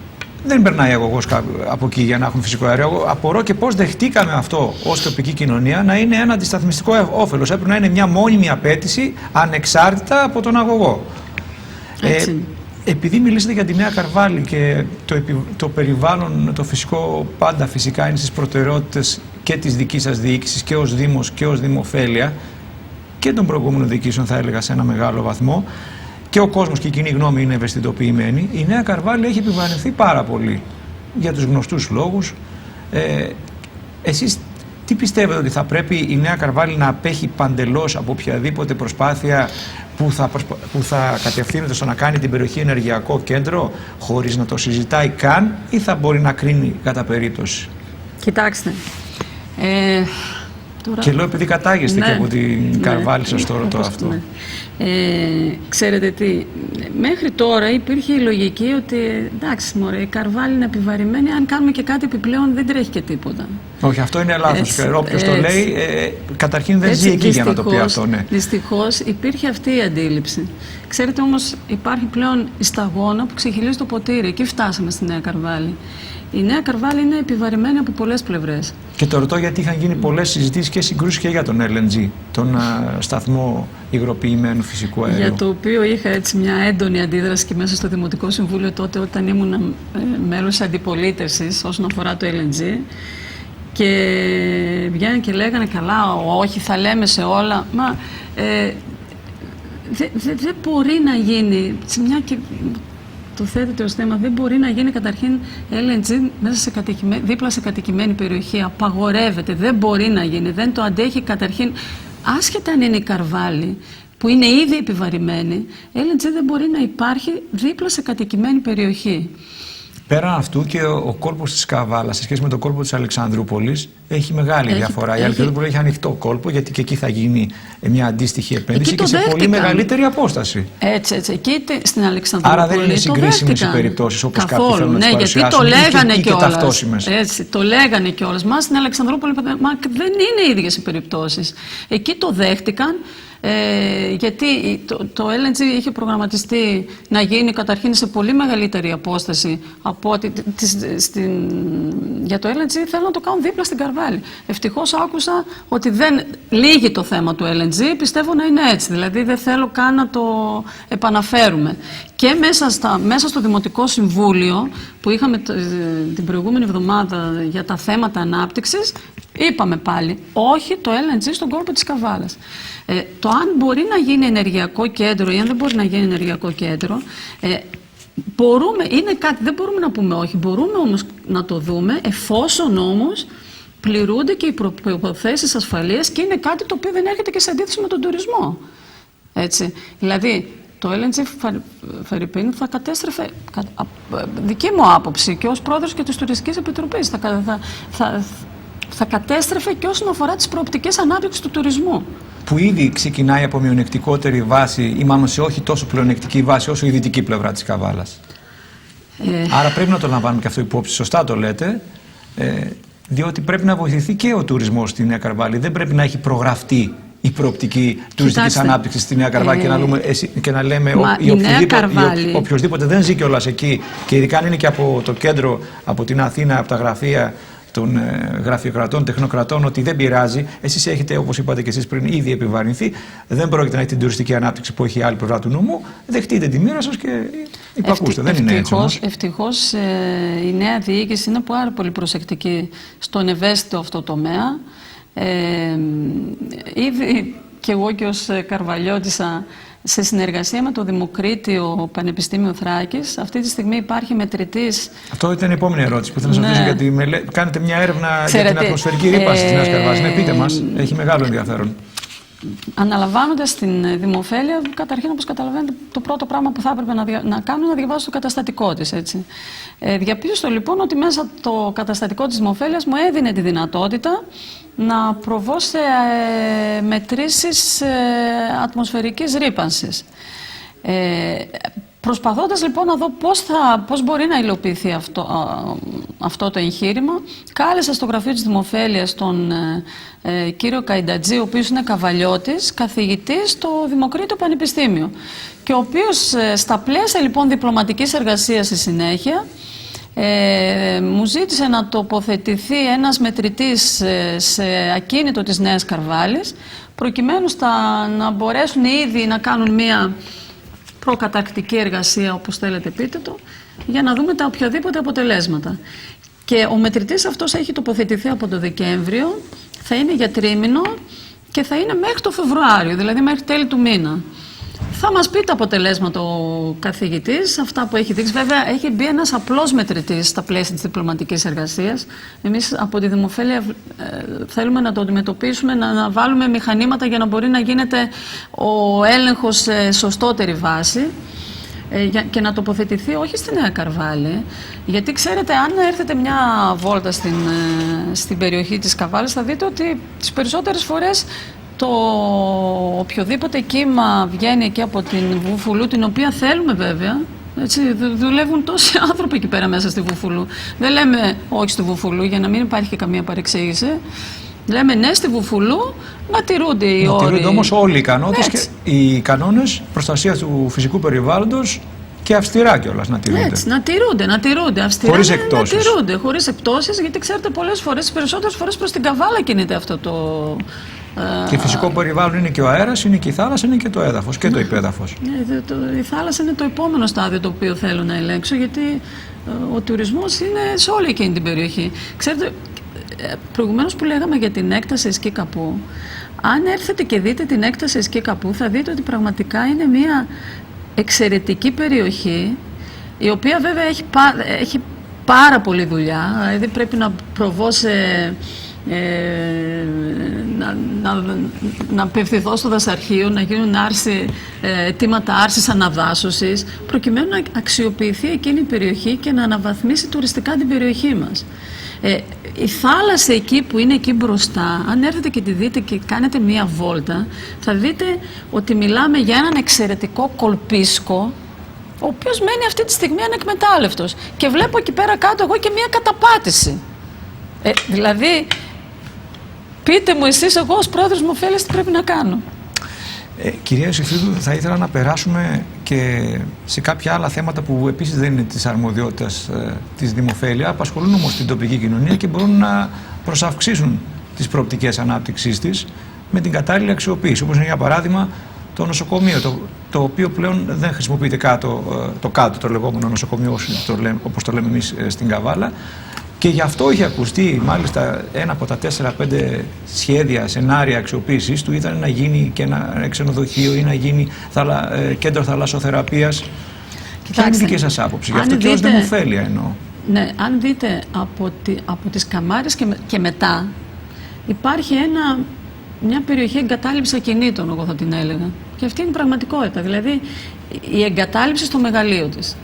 Δεν περνάει αγωγός από εκεί για να έχουν φυσικό αέριο. Απορώ και πώς δεχτήκαμε αυτό ως τοπική κοινωνία να είναι ένα αντισταθμιστικό όφελος. Έπρεπε να είναι μια μόνιμη απέτηση ανεξάρτητα από τον αγωγό. Επειδή μιλήσατε για τη Νέα Καρβάλη και το περιβάλλον, το φυσικό, πάντα φυσικά είναι στις προτεραιότητες και της δικής σας διοίκησης και ως Δήμος και ως Δημοφέλεια και των προηγούμενων διοικήσεων, θα έλεγα σε ένα μεγάλο βαθμό, και ο κόσμος και η κοινή γνώμη είναι ευαισθητοποιημένη, η Νέα Καρβάλη έχει επιβαρυνθεί πάρα πολύ για τους γνωστούς λόγους. Εσείς τι πιστεύετε ότι θα πρέπει η Νέα Καρβάλη να απέχει παντελώς από οποιαδήποτε προσπάθεια που θα κατευθύνεται στο να κάνει την περιοχή ενεργειακό κέντρο, χωρίς να το συζητάει καν, ή θα μπορεί να κρίνει κατά περίπτωση? Κοιτάξτε. Τώρα... Και λέω επειδή κατάγεστε και από την Καρβάλη, σας το ρωτώ αυτό. Ναι. Ξέρετε τι, μέχρι τώρα υπήρχε η λογική ότι εντάξει μωρέ, η Καρβάλη είναι επιβαρημένη, αν κάνουμε και κάτι επιπλέον δεν τρέχει και τίποτα. Όχι, αυτό είναι λάθος. Όποιος το λέει, καταρχήν δεν ζει εκεί για να το πει αυτό. Ναι. Δυστυχώς υπήρχε αυτή η αντίληψη. Ξέρετε όμως υπάρχει πλέον η σταγόνα που ξεχυλίζει το ποτήρι. Εκεί φτάσαμε στη Νέα Καρβάλη. Η Νέα Καρβάλη είναι επιβαρημένη από πολλές πλευρές. Και το ρωτώ γιατί είχαν γίνει πολλές συζητήσεις και συγκρούσεις και για τον LNG, τον σταθμό υγροποιημένου φυσικού αερίου. Για το οποίο είχα έτσι μια έντονη αντίδραση και μέσα στο Δημοτικό Συμβούλιο τότε, όταν ήμουν μέλος αντιπολίτευσης όσον αφορά το LNG. Και βγαίνουν και λέγανε καλά, όχι θα λέμε σε όλα. Μα δεν μπορεί να γίνει σε μια και... Το θέτεται ως θέμα, δεν μπορεί να γίνει καταρχήν LNG μέσα δίπλα σε κατοικημένη περιοχή. Απαγορεύεται, δεν μπορεί να γίνει, δεν το αντέχει καταρχήν. Άσχετα αν είναι η Καρβάλη, που είναι ήδη επιβαρημένη, LNG δεν μπορεί να υπάρχει δίπλα σε κατοικημένη περιοχή. Πέραν αυτού και ο κόλπος της Καβάλας σε σχέση με τον κόλπο της Αλεξανδρούπολης έχει μεγάλη διαφορά. Η Αλεξανδρούπολη έχει ανοιχτό κόλπο, γιατί και εκεί θα γίνει μια αντίστοιχη επένδυση και σε πολύ μεγαλύτερη απόσταση. Έτσι. Εκεί στην Αλεξανδρούπολη. Άρα δεν είναι συγκρίσιμες οι περιπτώσεις όπως κάποιοι θέλουν να τις Γιατί παρουσιάσουν. το λέγανε κιόλας. Έτσι, το λέγανε κιόλας. Μα στην Αλεξανδρούπολη δεν είναι ίδιες οι περιπτώσεις. Εκεί το δέχτηκαν. Γιατί το LNG είχε προγραμματιστεί να γίνει καταρχήν σε πολύ μεγαλύτερη απόσταση από ότι για το LNG θέλουν να το κάνουν δίπλα στην Καρβάλη. Ευτυχώς άκουσα ότι δεν λύγει το θέμα του LNG, πιστεύω να είναι έτσι, δηλαδή δεν θέλω καν να το επαναφέρουμε. Και μέσα στο Δημοτικό Συμβούλιο που είχαμε την προηγούμενη εβδομάδα για τα θέματα ανάπτυξης, είπαμε πάλι όχι το LNG στον κόλπο της Καβάλας. Το αν μπορεί να γίνει ενεργειακό κέντρο ή αν δεν μπορεί να γίνει ενεργειακό κέντρο, είναι κάτι, δεν μπορούμε να πούμε όχι, μπορούμε όμως να το δούμε, εφόσον όμως πληρούνται και οι προϋποθέσεις ασφαλείας και είναι κάτι το οποίο δεν έρχεται και σε αντίθεση με τον τουρισμό. Έτσι. Δηλαδή, το LNG Φερρυπίν θα κατέστρεφε, δική μου άποψη και ως πρόεδρος και της Τουριστικής Επιτροπής, θα κατέστρεφε και όσον αφορά τις προοπτικές ανάπτυξης του τουρισμού. Που ήδη ξεκινάει από μειονεκτικότερη βάση ή μάλλον σε όχι τόσο πλεονεκτική βάση όσο η δυτική πλευρά της Καβάλας. Άρα πρέπει να το λαμβάνουμε και αυτό υπόψη, σωστά το λέτε, διότι πρέπει να βοηθηθεί και ο τουρισμός στη Νέα Καρβάλη. Δεν πρέπει να έχει προγραφτεί η προοπτική τουριστικής ανάπτυξης στη Νέα Καρβάλη και να λέμε οποιοδήποτε δεν ζει κιόλας εκεί και ειδικά αν είναι και από το κέντρο, από την Αθήνα, από τα γραφεία των γραφειοκρατών, τεχνοκρατών, ότι δεν πειράζει. Εσείς έχετε, όπως είπατε και εσείς πριν, ήδη επιβαρυνθεί. Δεν πρόκειται να έχετε την τουριστική ανάπτυξη που έχει η άλλη πλευρά του νομού. Δεχτείτε τη μοίρα σας και υπακούστε. Δεν είναι έτσι όμως. Ευτυχώς η νέα διοίκηση είναι πάρα πολύ προσεκτική στον ευαίσθητο αυτό τομέα. Ήδη και εγώ και ως Καρβαλιώτισσα, σε συνεργασία με το Δημοκρίτιο Πανεπιστήμιο Θράκης, αυτή τη στιγμή υπάρχει μετρητής. Αυτό ήταν η επόμενη ερώτηση που θέλω να σας ρωτήσω, γιατί κάνετε μια έρευνα για την ατμοσφαιρική ρήπανση της Νέας Καρβάλας. Ναι, πείτε μας, έχει μεγάλο ενδιαφέρον. Αναλαμβάνοντας την δημοφέλεια, καταρχήν, όπως καταλαβαίνετε, το πρώτο πράγμα που θα έπρεπε να κάνω είναι να διαβάσω το καταστατικό της. Έτσι. Διαπίστωσα λοιπόν ότι μέσα το καταστατικό της δημοφέλειας μου έδινε τη δυνατότητα να προβώ σε μετρήσεις ατμοσφαιρικής ρύπανσης. Προσπαθώντας λοιπόν να δω πώς μπορεί να υλοποιηθεί αυτό το εγχείρημα, κάλεσα στο γραφείο της Δημοφέλειας τον κύριο Καϊντατζή, ο οποίος είναι καβαλιώτης, καθηγητής στο Δημοκρίτιο Πανεπιστήμιο, και ο οποίος στα πλαίσια λοιπόν διπλωματικής εργασίας στη συνέχεια μου ζήτησε να τοποθετηθεί ένας μετρητής σε ακίνητο της Νέας Καρβάλης, προκειμένου να μπορέσουν ήδη να κάνουν μία προκαταρκτική εργασία, όπως θέλετε πείτε το, για να δούμε τα οποιαδήποτε αποτελέσματα. Και ο μετρητής αυτός έχει τοποθετηθεί από το Δεκέμβριο, θα είναι για τρίμηνο και θα είναι μέχρι το Φεβρουάριο, δηλαδή μέχρι τέλη του μήνα. Θα μας πει τα αποτελέσματα ο καθηγητής, αυτά που έχει δείξει. Βέβαια, έχει μπει ένας απλός μετρητής στα πλαίσια της διπλωματικής εργασίας. Εμείς από τη Δημοφέλεια θέλουμε να το αντιμετωπίσουμε, να βάλουμε μηχανήματα για να μπορεί να γίνεται ο έλεγχος σε σωστότερη βάση και να τοποθετηθεί όχι στη Νέα Καρβάλη. Γιατί ξέρετε, αν έρθετε μια βόλτα στην περιοχή της Καβάλης, θα δείτε ότι τις περισσότερες φορές το οποιοδήποτε κύμα βγαίνει εκεί από την Βουφουλού, την οποία θέλουμε βέβαια, έτσι, δουλεύουν τόσοι άνθρωποι εκεί πέρα μέσα στη Βουφουλού. Δεν λέμε όχι στη Βουφουλού για να μην υπάρχει και καμία παρεξήγηση. Λέμε ναι στη Βουφουλού, να τηρούνται οι όροι. Να τηρούνται όμως όλοι οι κανόνες και οι κανόνες προστασίας του φυσικού περιβάλλοντος και αυστηρά κιόλας να τηρούνται. Έτσι, να τηρούνται αυστηρά. Χωρίς εκπτώσεις. Να τηρούνται, χωρίς εκπτώσεις, γιατί ξέρετε πολλές φορές, τις περισσότερες φορές προς την Καβάλα κινείται αυτό το... Και φυσικό περιβάλλον είναι και ο αέρας, είναι και η θάλασσα, είναι και το έδαφος και το υπέδαφος. Η θάλασσα είναι το επόμενο στάδιο το οποίο θέλω να ελέγξω, γιατί ο τουρισμός είναι σε όλη εκείνη την περιοχή. Ξέρετε, προηγουμένως που λέγαμε για την έκταση Σκι Καπού, αν έρθετε και δείτε την έκταση Σκι Καπού, θα δείτε ότι πραγματικά είναι μια εξαιρετική περιοχή, η οποία βέβαια έχει πάρα πολλή δουλειά, δηλαδή πρέπει να προβώ σε... να απευθυνθώ στο δασαρχείο, να γίνουν αιτήματα άρσης αναδάσωσης, προκειμένου να αξιοποιηθεί εκείνη η περιοχή και να αναβαθμίσει τουριστικά την περιοχή μας. Η θάλασσα εκεί που είναι εκεί μπροστά, αν έρθετε και τη δείτε και κάνετε μία βόλτα, θα δείτε ότι μιλάμε για έναν εξαιρετικό κολπίσκο, ο οποίος μένει αυτή τη στιγμή ανεκμετάλλευτος. Και βλέπω εκεί πέρα κάτω εγώ και μία καταπάτηση. Δηλαδή, πείτε μου εσείς, εγώ ως πρόεδρος Δημοφέλειας, τι πρέπει να κάνω. Κυρία Ιωσήφιδου, θα ήθελα να περάσουμε και σε κάποια άλλα θέματα που επίσης δεν είναι της αρμοδιότητας της Δημοφέλεια, απασχολούν όμως την τοπική κοινωνία και μπορούν να προσαυξήσουν τις προοπτικές ανάπτυξής της με την κατάλληλη αξιοποίηση. Όπως είναι για παράδειγμα το νοσοκομείο, το οποίο πλέον δεν χρησιμοποιείται το λεγόμενο νοσοκομείο όπως το λέμε εμείς στην Καβάλα. Και γι' αυτό είχε ακουστεί, μάλιστα, ένα από τα 4-5 σχέδια, σενάρια αξιοποίησης του ήταν να γίνει και ένα ξενοδοχείο ή να γίνει κέντρο θαλασσοθεραπείας. Ποια είναι η δική σας άποψη? Γι' αυτό και ως Δημοφέλεια εννοώ. Ναι, αν δείτε από τις Καμάρες και μετά, υπάρχει μια περιοχή εγκατάλειψη ακινήτων, εγώ θα την έλεγα. Και αυτή είναι η πραγματικότητα, δηλαδή η εγκατάλειψη στο μεγαλείο της.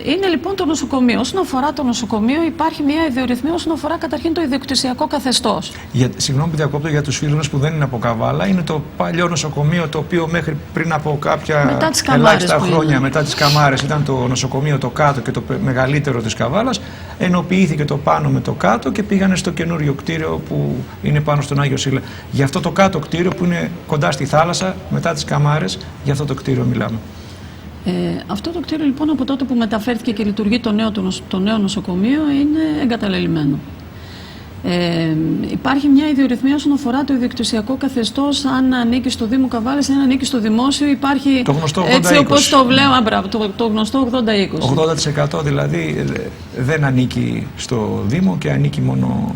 Είναι λοιπόν το νοσοκομείο. Όσον αφορά το νοσοκομείο, υπάρχει μια ιδιορυθμία όσον αφορά καταρχήν το ιδιοκτησιακό καθεστώς. Συγγνώμη που διακόπτω, για τους φίλους μας που δεν είναι από Καβάλα, είναι το παλιό νοσοκομείο το οποίο μέχρι πριν από κάποια ελάχιστα χρόνια μετά τις Καμάρες ήταν το νοσοκομείο το κάτω και το μεγαλύτερο της Καβάλας. Ενοποιήθηκε το πάνω με το κάτω και πήγανε στο καινούριο κτίριο που είναι πάνω στον Άγιο Σύλλα. Για αυτό το κάτω κτίριο που είναι κοντά στη θάλασσα, μετά τις Καμάρες, για αυτό το κτίριο μιλάμε. Αυτό το κτίριο λοιπόν από τότε που μεταφέρθηκε και λειτουργεί το νέο νοσοκομείο είναι εγκαταλελειμμένο. Υπάρχει μια ιδιορυθμία όσον αφορά το ιδιοκτησιακό καθεστώς, αν ανήκει στο Δήμο Καβάλας ή αν ανήκει στο δημόσιο. Υπάρχει το γνωστό 80-20. Έτσι όπως το βλέπω, το γνωστό 80-20. 80% δηλαδή δεν ανήκει στο Δήμο και ανήκει μόνο,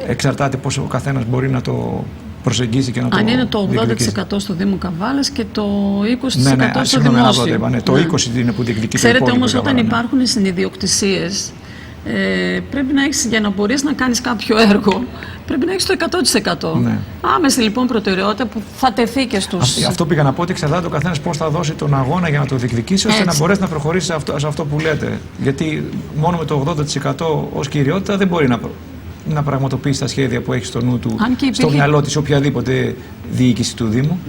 εξαρτάται πώς ο καθένας μπορεί να το προσεγγίσει και να αν το είναι το 80% στο Δήμο Καβάλας και το 20% στο δημόσιο. Το 20% είναι που διεκδικεί. Ξέρετε όμως, όταν υπάρχουν συνιδιοκτησίες, πρέπει να έχεις, για να μπορείς να κάνεις κάποιο έργο, πρέπει να έχεις το 100%. Ναι. Άμεση λοιπόν προτεραιότητα που θα τεθεί και στους... Αυτό πήγα να πω, ότι εξαρτάται ο καθένας πώς θα δώσει τον αγώνα για να το διεκδικήσει, ώστε να μπορέσει να προχωρήσει σε αυτό που λέτε. Γιατί μόνο με το 80% ως κυριότητα δεν μπορεί να πραγματοποιήσει τα σχέδια που έχει στο νου του, στο μυαλό της, οποιαδήποτε διοίκηση του Δήμου.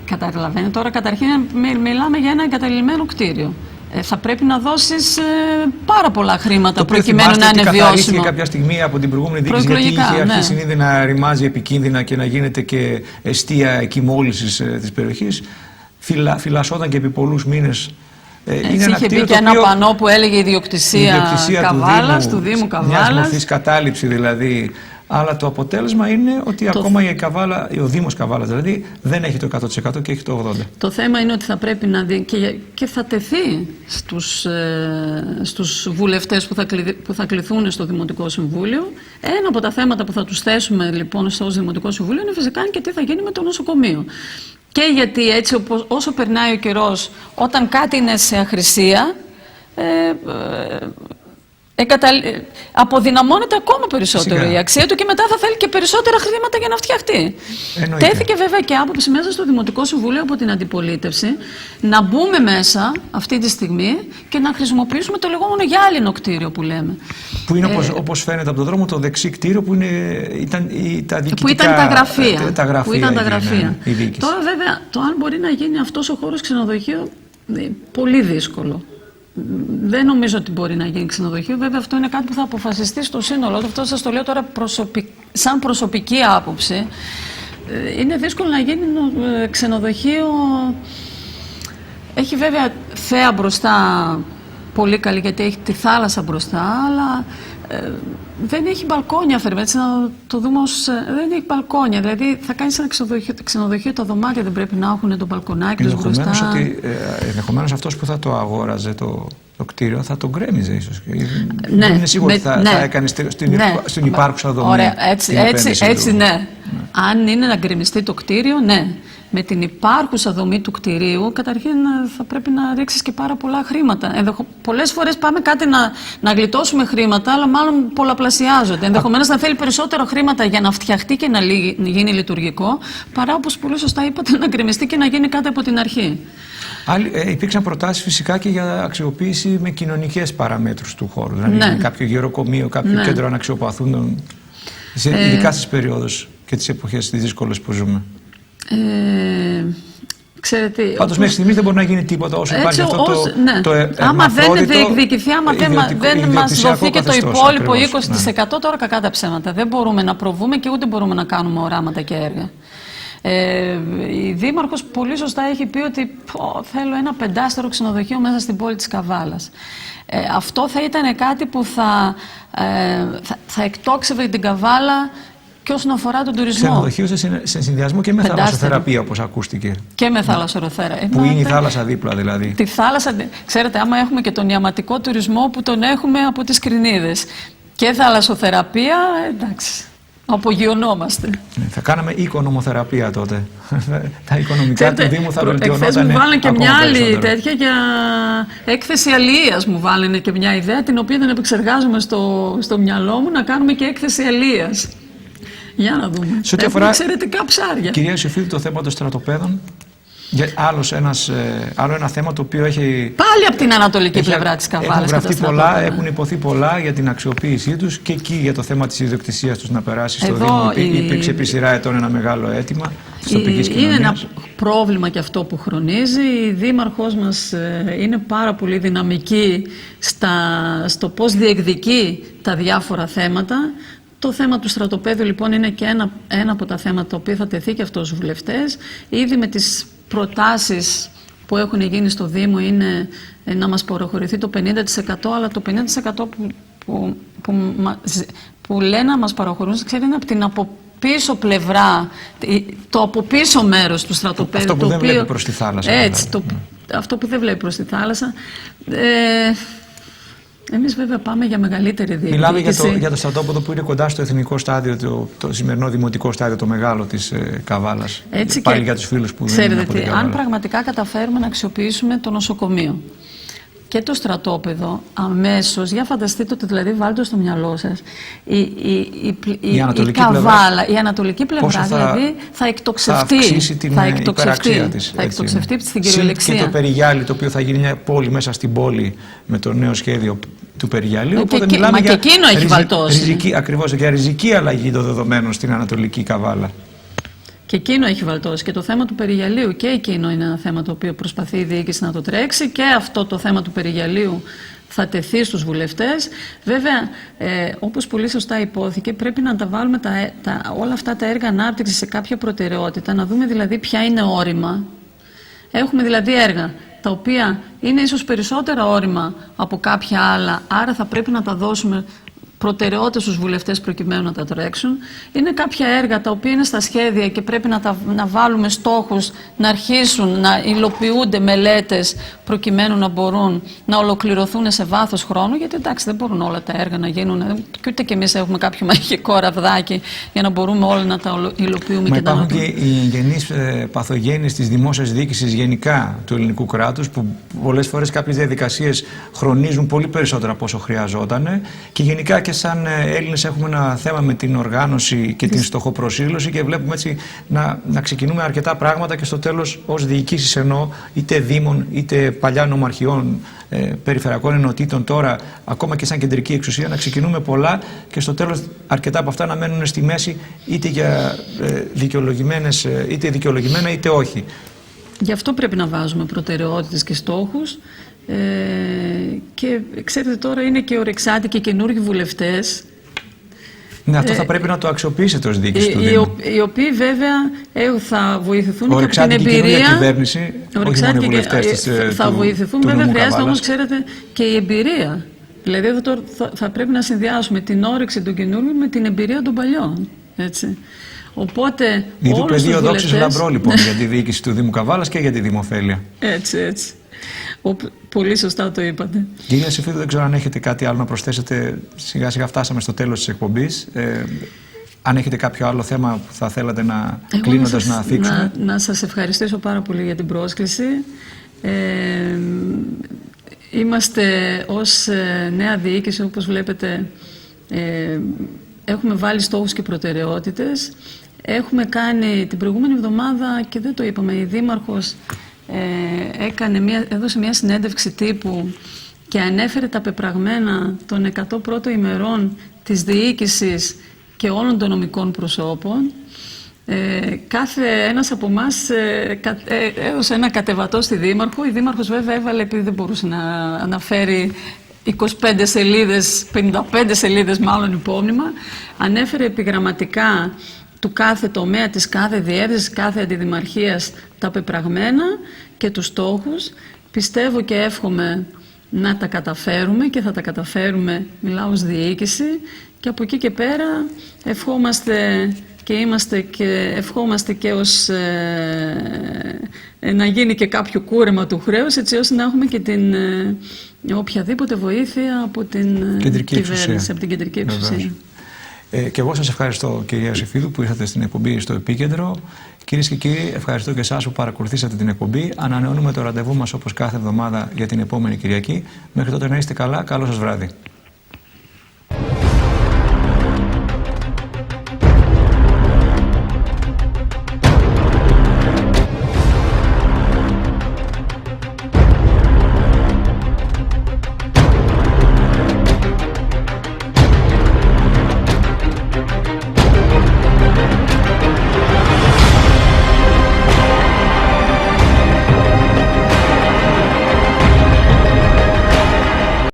Καταλαβαίνετε, τώρα καταρχήν μιλάμε για ένα εγκαταλειμμένο κτίριο. Θα πρέπει να δώσεις πάρα πολλά χρήματα προκειμένου να είναι βιώσιμο. Καθαρίστηκε κάποια στιγμή από την προηγούμενη διοίκηση, γιατί είχε αρχίσει ήδη να ρημάζει επικίνδυνα και να γίνεται και εστία εκκυμόλυσης της περιοχής. Φυλασσόταν και επί πολλούς μήνες. Είχε μπει και ένα πανό που έλεγε ιδιοκτησία Καβάλας, του Δήμου Καβάλας. Μιας μορφής κατάληψη δηλαδή. Αλλά το αποτέλεσμα είναι ότι ακόμα ο Δήμος Καβάλας δηλαδή δεν έχει το 100% και έχει το 80%. Το θέμα είναι ότι θα πρέπει να δει και θα τεθεί στους βουλευτές που θα κληθούν στο Δημοτικό Συμβούλιο. Ένα από τα θέματα που θα τους θέσουμε λοιπόν στο Δημοτικό Συμβούλιο είναι φυσικά και τι θα γίνει με το νοσοκομείο. Και γιατί έτσι όσο περνάει ο καιρός, όταν κάτι είναι σε αχρησία, αποδυναμώνεται ακόμα περισσότερο η αξία του και μετά θα θέλει και περισσότερα χρήματα για να φτιαχτεί. Τέθηκε βέβαια και άποψη μέσα στο Δημοτικό Συμβούλιο από την αντιπολίτευση να μπούμε μέσα αυτή τη στιγμή και να χρησιμοποιήσουμε το λεγόμενο γυάλινο κτίριο που λέμε. Που είναι όπως φαίνεται από τον δρόμο το δεξί κτίριο που ήταν τα διοικητικά... Που ήταν τα γραφεία. Ναι, τώρα βέβαια το αν μπορεί να γίνει αυτός ο χώρος ξενοδοχείο πολύ δύσκολο. Δεν νομίζω ότι μπορεί να γίνει ξενοδοχείο. Βέβαια αυτό είναι κάτι που θα αποφασιστεί στο σύνολο. Αυτό σας το λέω τώρα σαν προσωπική άποψη. Είναι δύσκολο να γίνει ξενοδοχείο. Έχει βέβαια θέα μπροστά πολύ καλή, γιατί έχει τη θάλασσα μπροστά, αλλά δεν έχει μπαλκόνια, έτσι να το δούμε δεν έχει μπαλκόνια. Δηλαδή θα κάνεις ένα ξενοδοχείο, τα δωμάτια δεν πρέπει να έχουν το μπαλκονάκι τους μπροστά. Ενδεχομένως αυτός που θα το αγόραζε το κτίριο θα το γκρέμιζε ίσως. Ναι, δεν είναι σίγουρο ότι θα έκανε στην υπάρχουσα δομή. Ωραία, έτσι ναι. Αν είναι να γκρεμιστεί το κτίριο, ναι. Με την υπάρχουσα δομή του κτηρίου, καταρχήν θα πρέπει να ρίξεις και πάρα πολλά χρήματα. Πολλές φορές πάμε κάτι να γλιτώσουμε χρήματα, αλλά μάλλον πολλαπλασιάζονται. Ενδεχομένως να θέλει περισσότερα χρήματα για να φτιαχτεί και να γίνει λειτουργικό, παρά όπως πολύ σωστά είπατε, να γκρεμιστεί και να γίνει κάτι από την αρχή. Υπήρξαν προτάσεις φυσικά και για αξιοποίηση με κοινωνικές παραμέτρους του χώρου. Δηλαδή κάποιο γεροκομείο, κάποιο κέντρο αναξιοπαθούντων, ειδικά στις περιόδους και τις εποχές τις δύσκολες που ζούμε. Ξέρετε, πάντως μέχρι στιγμής δεν μπορεί να γίνει τίποτα όσο υπάρχει αυτό το άμα δεν διεκδικηθεί, άμα δεν μας δοθεί και το υπόλοιπο 20%, τώρα κακά τα ψέματα. Δεν μπορούμε να προβούμε και ούτε μπορούμε να κάνουμε οράματα και έργα. Η Δήμαρχος πολύ σωστά έχει πει ότι θέλω ένα 5-στερο ξενοδοχείο μέσα στην πόλη της Καβάλας. Αυτό θα ήταν κάτι που θα εκτόξευε την Καβάλα και όσον αφορά τον τουρισμό. Ξενοδοχείο σε συνδυασμό και με θαλασσοθεραπεία, όπως ακούστηκε. Και με θαλασσοθεραπεία. Που είναι η θάλασσα δίπλα δηλαδή. Τη θάλασσα, ξέρετε, άμα έχουμε και τον ιαματικό τουρισμό που τον έχουμε από τις Κρινίδες και θαλασσοθεραπεία, εντάξει, απογειωνόμαστε. Θα κάναμε οικονομοθεραπεία τότε. Τα οικονομικά του Δήμου θα βελτιωνόταν. Εχθές μου βάλανε και μια άλλη τέτοια για έκθεση αλληλείας. Μου βάλανε και μια ιδέα την οποία δεν επεξεργάζομαι στο μυαλό μου, να κάνουμε και έκθεση αλληλείας. Για να δούμε. Σε ό,τι αφορά εξαιρετικά ψάρια. Κυρία Ιωσήφιδου, το θέμα των στρατοπέδων, άλλο ένα θέμα το οποίο έχει... Πάλι από την ανατολική πλευρά της Καβάλας. Έχουν γραφτεί πολλά, έχουν υποθεί πολλά για την αξιοποίησή τους και εκεί για το θέμα της ιδιοκτησίας τους να περάσει στο Δήμο. Υπήρξε επί σειρά ετών ένα μεγάλο αίτημα της τοπικής κοινωνίας. Είναι ένα πρόβλημα και αυτό που χρονίζει. Η Δήμαρχός μας είναι πάρα πολύ δυναμική στο πώς διεκδικεί τα διάφορα θέματα. Το θέμα του στρατοπέδου λοιπόν είναι και ένα από τα θέματα το οποίο θα τεθεί και αυτό στους βουλευτές. Ήδη με τις προτάσεις που έχουν γίνει στο Δήμο είναι να μας προχωρηθεί το 50%, αλλά το 50% που λένε να μας παραχωρούν, ξέρετε, είναι από την από πίσω πλευρά, το από πίσω μέρος του στρατοπέδου. Αυτό που δεν βλέπει προς τη θάλασσα. Έτσι, αυτό που δεν βλέπει προς τη θάλασσα. Εμείς βέβαια πάμε για μεγαλύτερη διοίκηση. Μιλάμε για το στρατόπεδο που είναι κοντά στο εθνικό στάδιο, το σημερινό δημοτικό στάδιο, το μεγάλο της Καβάλας. Πάλι για τους φίλους που δεν είναι από την Καβάλα. Αν πραγματικά καταφέρουμε να αξιοποιήσουμε το νοσοκομείο και το αμέσως, για φανταστείτε ότι, δηλαδή, βάλτε στο μυαλό σας, η Καβάλα, η ανατολική πλευρά, δηλαδή, θα εκτοξευτεί. Θα αυξήσει την υπεραξία της. Θα εκτοξευτεί στην κυριολεξία. Και το Περιγιάλι, το οποίο θα γίνει μια πόλη μέσα στην πόλη με το νέο σχέδιο του Περιγιαλίου. Οπότε μιλάμε για και εκείνο έχει βαλτώσει. Ακριβώς, για ριζική αλλαγή των δεδομένων στην ανατολική Καβάλα. Και εκείνο έχει βαλτώσει. Και το θέμα του Περιγιαλίου, και εκείνο είναι ένα θέμα το οποίο προσπαθεί η διοίκηση να το τρέξει, και αυτό το θέμα του Περιγιαλίου θα τεθεί στους βουλευτές. Βέβαια, όπως πολύ σωστά υπόθηκε, πρέπει να τα βάλουμε όλα αυτά τα έργα ανάπτυξης σε κάποια προτεραιότητα, να δούμε δηλαδή ποια είναι όρημα. Έχουμε δηλαδή έργα τα οποία είναι ίσως περισσότερα όρημα από κάποια άλλα, άρα θα πρέπει να τα δώσουμε προτεραιότητα στους βουλευτές προκειμένου να τα τρέξουν. Είναι κάποια έργα τα οποία είναι στα σχέδια και πρέπει να βάλουμε στόχους, να αρχίσουν να υλοποιούνται μελέτες προκειμένου να μπορούν να ολοκληρωθούν σε βάθος χρόνου, γιατί εντάξει, δεν μπορούν όλα τα έργα να γίνουν και ούτε και εμείς έχουμε κάποιο μαγικό ραβδάκι για να μπορούμε όλα να τα υλοποιούμε. Μα και υπάρχουν και οι εγγενείς παθογένειες της δημόσιας διοίκησης γενικά του ελληνικού κράτους, που πολλές φορές κάποιες διαδικασίες χρονίζουν πολύ περισσότερο από όσο χρειαζόταν, και γενικά και σαν Έλληνες έχουμε ένα θέμα με την οργάνωση και την στοχοπροσήλωση, και βλέπουμε έτσι να ξεκινούμε αρκετά πράγματα και στο τέλος, ως διοικήσεις εννοώ, είτε δήμων είτε παλιά νομαρχιών, περιφερειακών ενωτήτων, τώρα ακόμα και σαν κεντρική εξουσία, να ξεκινούμε πολλά και στο τέλος αρκετά από αυτά να μένουν στη μέση, είτε για είτε δικαιολογημένα είτε όχι. Γι' αυτό πρέπει να βάζουμε προτεραιότητες και στόχους. Και ξέρετε, τώρα είναι και ορεξάτοι και καινούργιοι βουλευτές. Ναι, αυτό θα πρέπει να το αξιοποιήσετε ως διοίκηση του Δήμου. Οι οποίοι βέβαια θα βοηθηθούν και από την εμπειρία. Ορεξάτη κυβέρνηση, όχι μόνο οι βουλευτές θα βοηθηθούν, βέβαια χρειάζεται όμως, ξέρετε, και η εμπειρία. Δηλαδή εδώ θα πρέπει να συνδυάσουμε την όρεξη των καινούργιων με την εμπειρία των παλιών. Έτσι. Οπότε, το πεδίο δόξης λαμπρό λοιπόν για τη διοίκηση του Δήμου Καβάλας και για τη δημοφέλεια. Έτσι. Πολύ σωστά το είπατε. Κυρία Σεφίδου, δεν ξέρω αν έχετε κάτι άλλο να προσθέσετε. Σιγά σιγά φτάσαμε στο τέλος της εκπομπής. Αν έχετε κάποιο άλλο θέμα που θα θέλατε κλείνοντας να θίξουμε. Να σας ευχαριστήσω πάρα πολύ για την πρόσκληση. Είμαστε ως νέα διοίκηση, όπως βλέπετε, έχουμε βάλει στόχους και προτεραιότητες. Έχουμε κάνει την προηγούμενη εβδομάδα, και δεν το είπαμε, η Δήμαρχος έδωσε μια συνέντευξη τύπου και ανέφερε τα πεπραγμένα των 100 πρώτων ημερών της διοίκησης και όλων των νομικών προσώπων. Κάθε ένας από εμάς έδωσε ένα κατεβατό στη Δήμαρχο. Η Δήμαρχος βέβαια έβαλε, επειδή δεν μπορούσε να αναφέρει 25 σελίδες, 55 σελίδες μάλλον υπόμνημα, ανέφερε επιγραμματικά του κάθε τομέα, της κάθε διεύθυνσης, κάθε αντιδημαρχίας τα πεπραγμένα και τους στόχους. Πιστεύω και εύχομαι να τα καταφέρουμε και θα τα καταφέρουμε, μιλάω ως διοίκηση, και από εκεί και πέρα ευχόμαστε και ως να γίνει και κάποιο κούρεμα του χρέους, έτσι ώστε να έχουμε και την οποιαδήποτε βοήθεια από την κυβέρνηση, από την κεντρική εξουσία. Και εγώ σας ευχαριστώ, κυρία Σεφίδου, που ήρθατε στην εκπομπή στο Επίκεντρο. Κυρίες και κύριοι, ευχαριστώ και εσάς που παρακολουθήσατε την εκπομπή. Ανανεώνουμε το ραντεβού μας όπως κάθε εβδομάδα για την επόμενη Κυριακή. Μέχρι τότε να είστε καλά. Καλό σας βράδυ.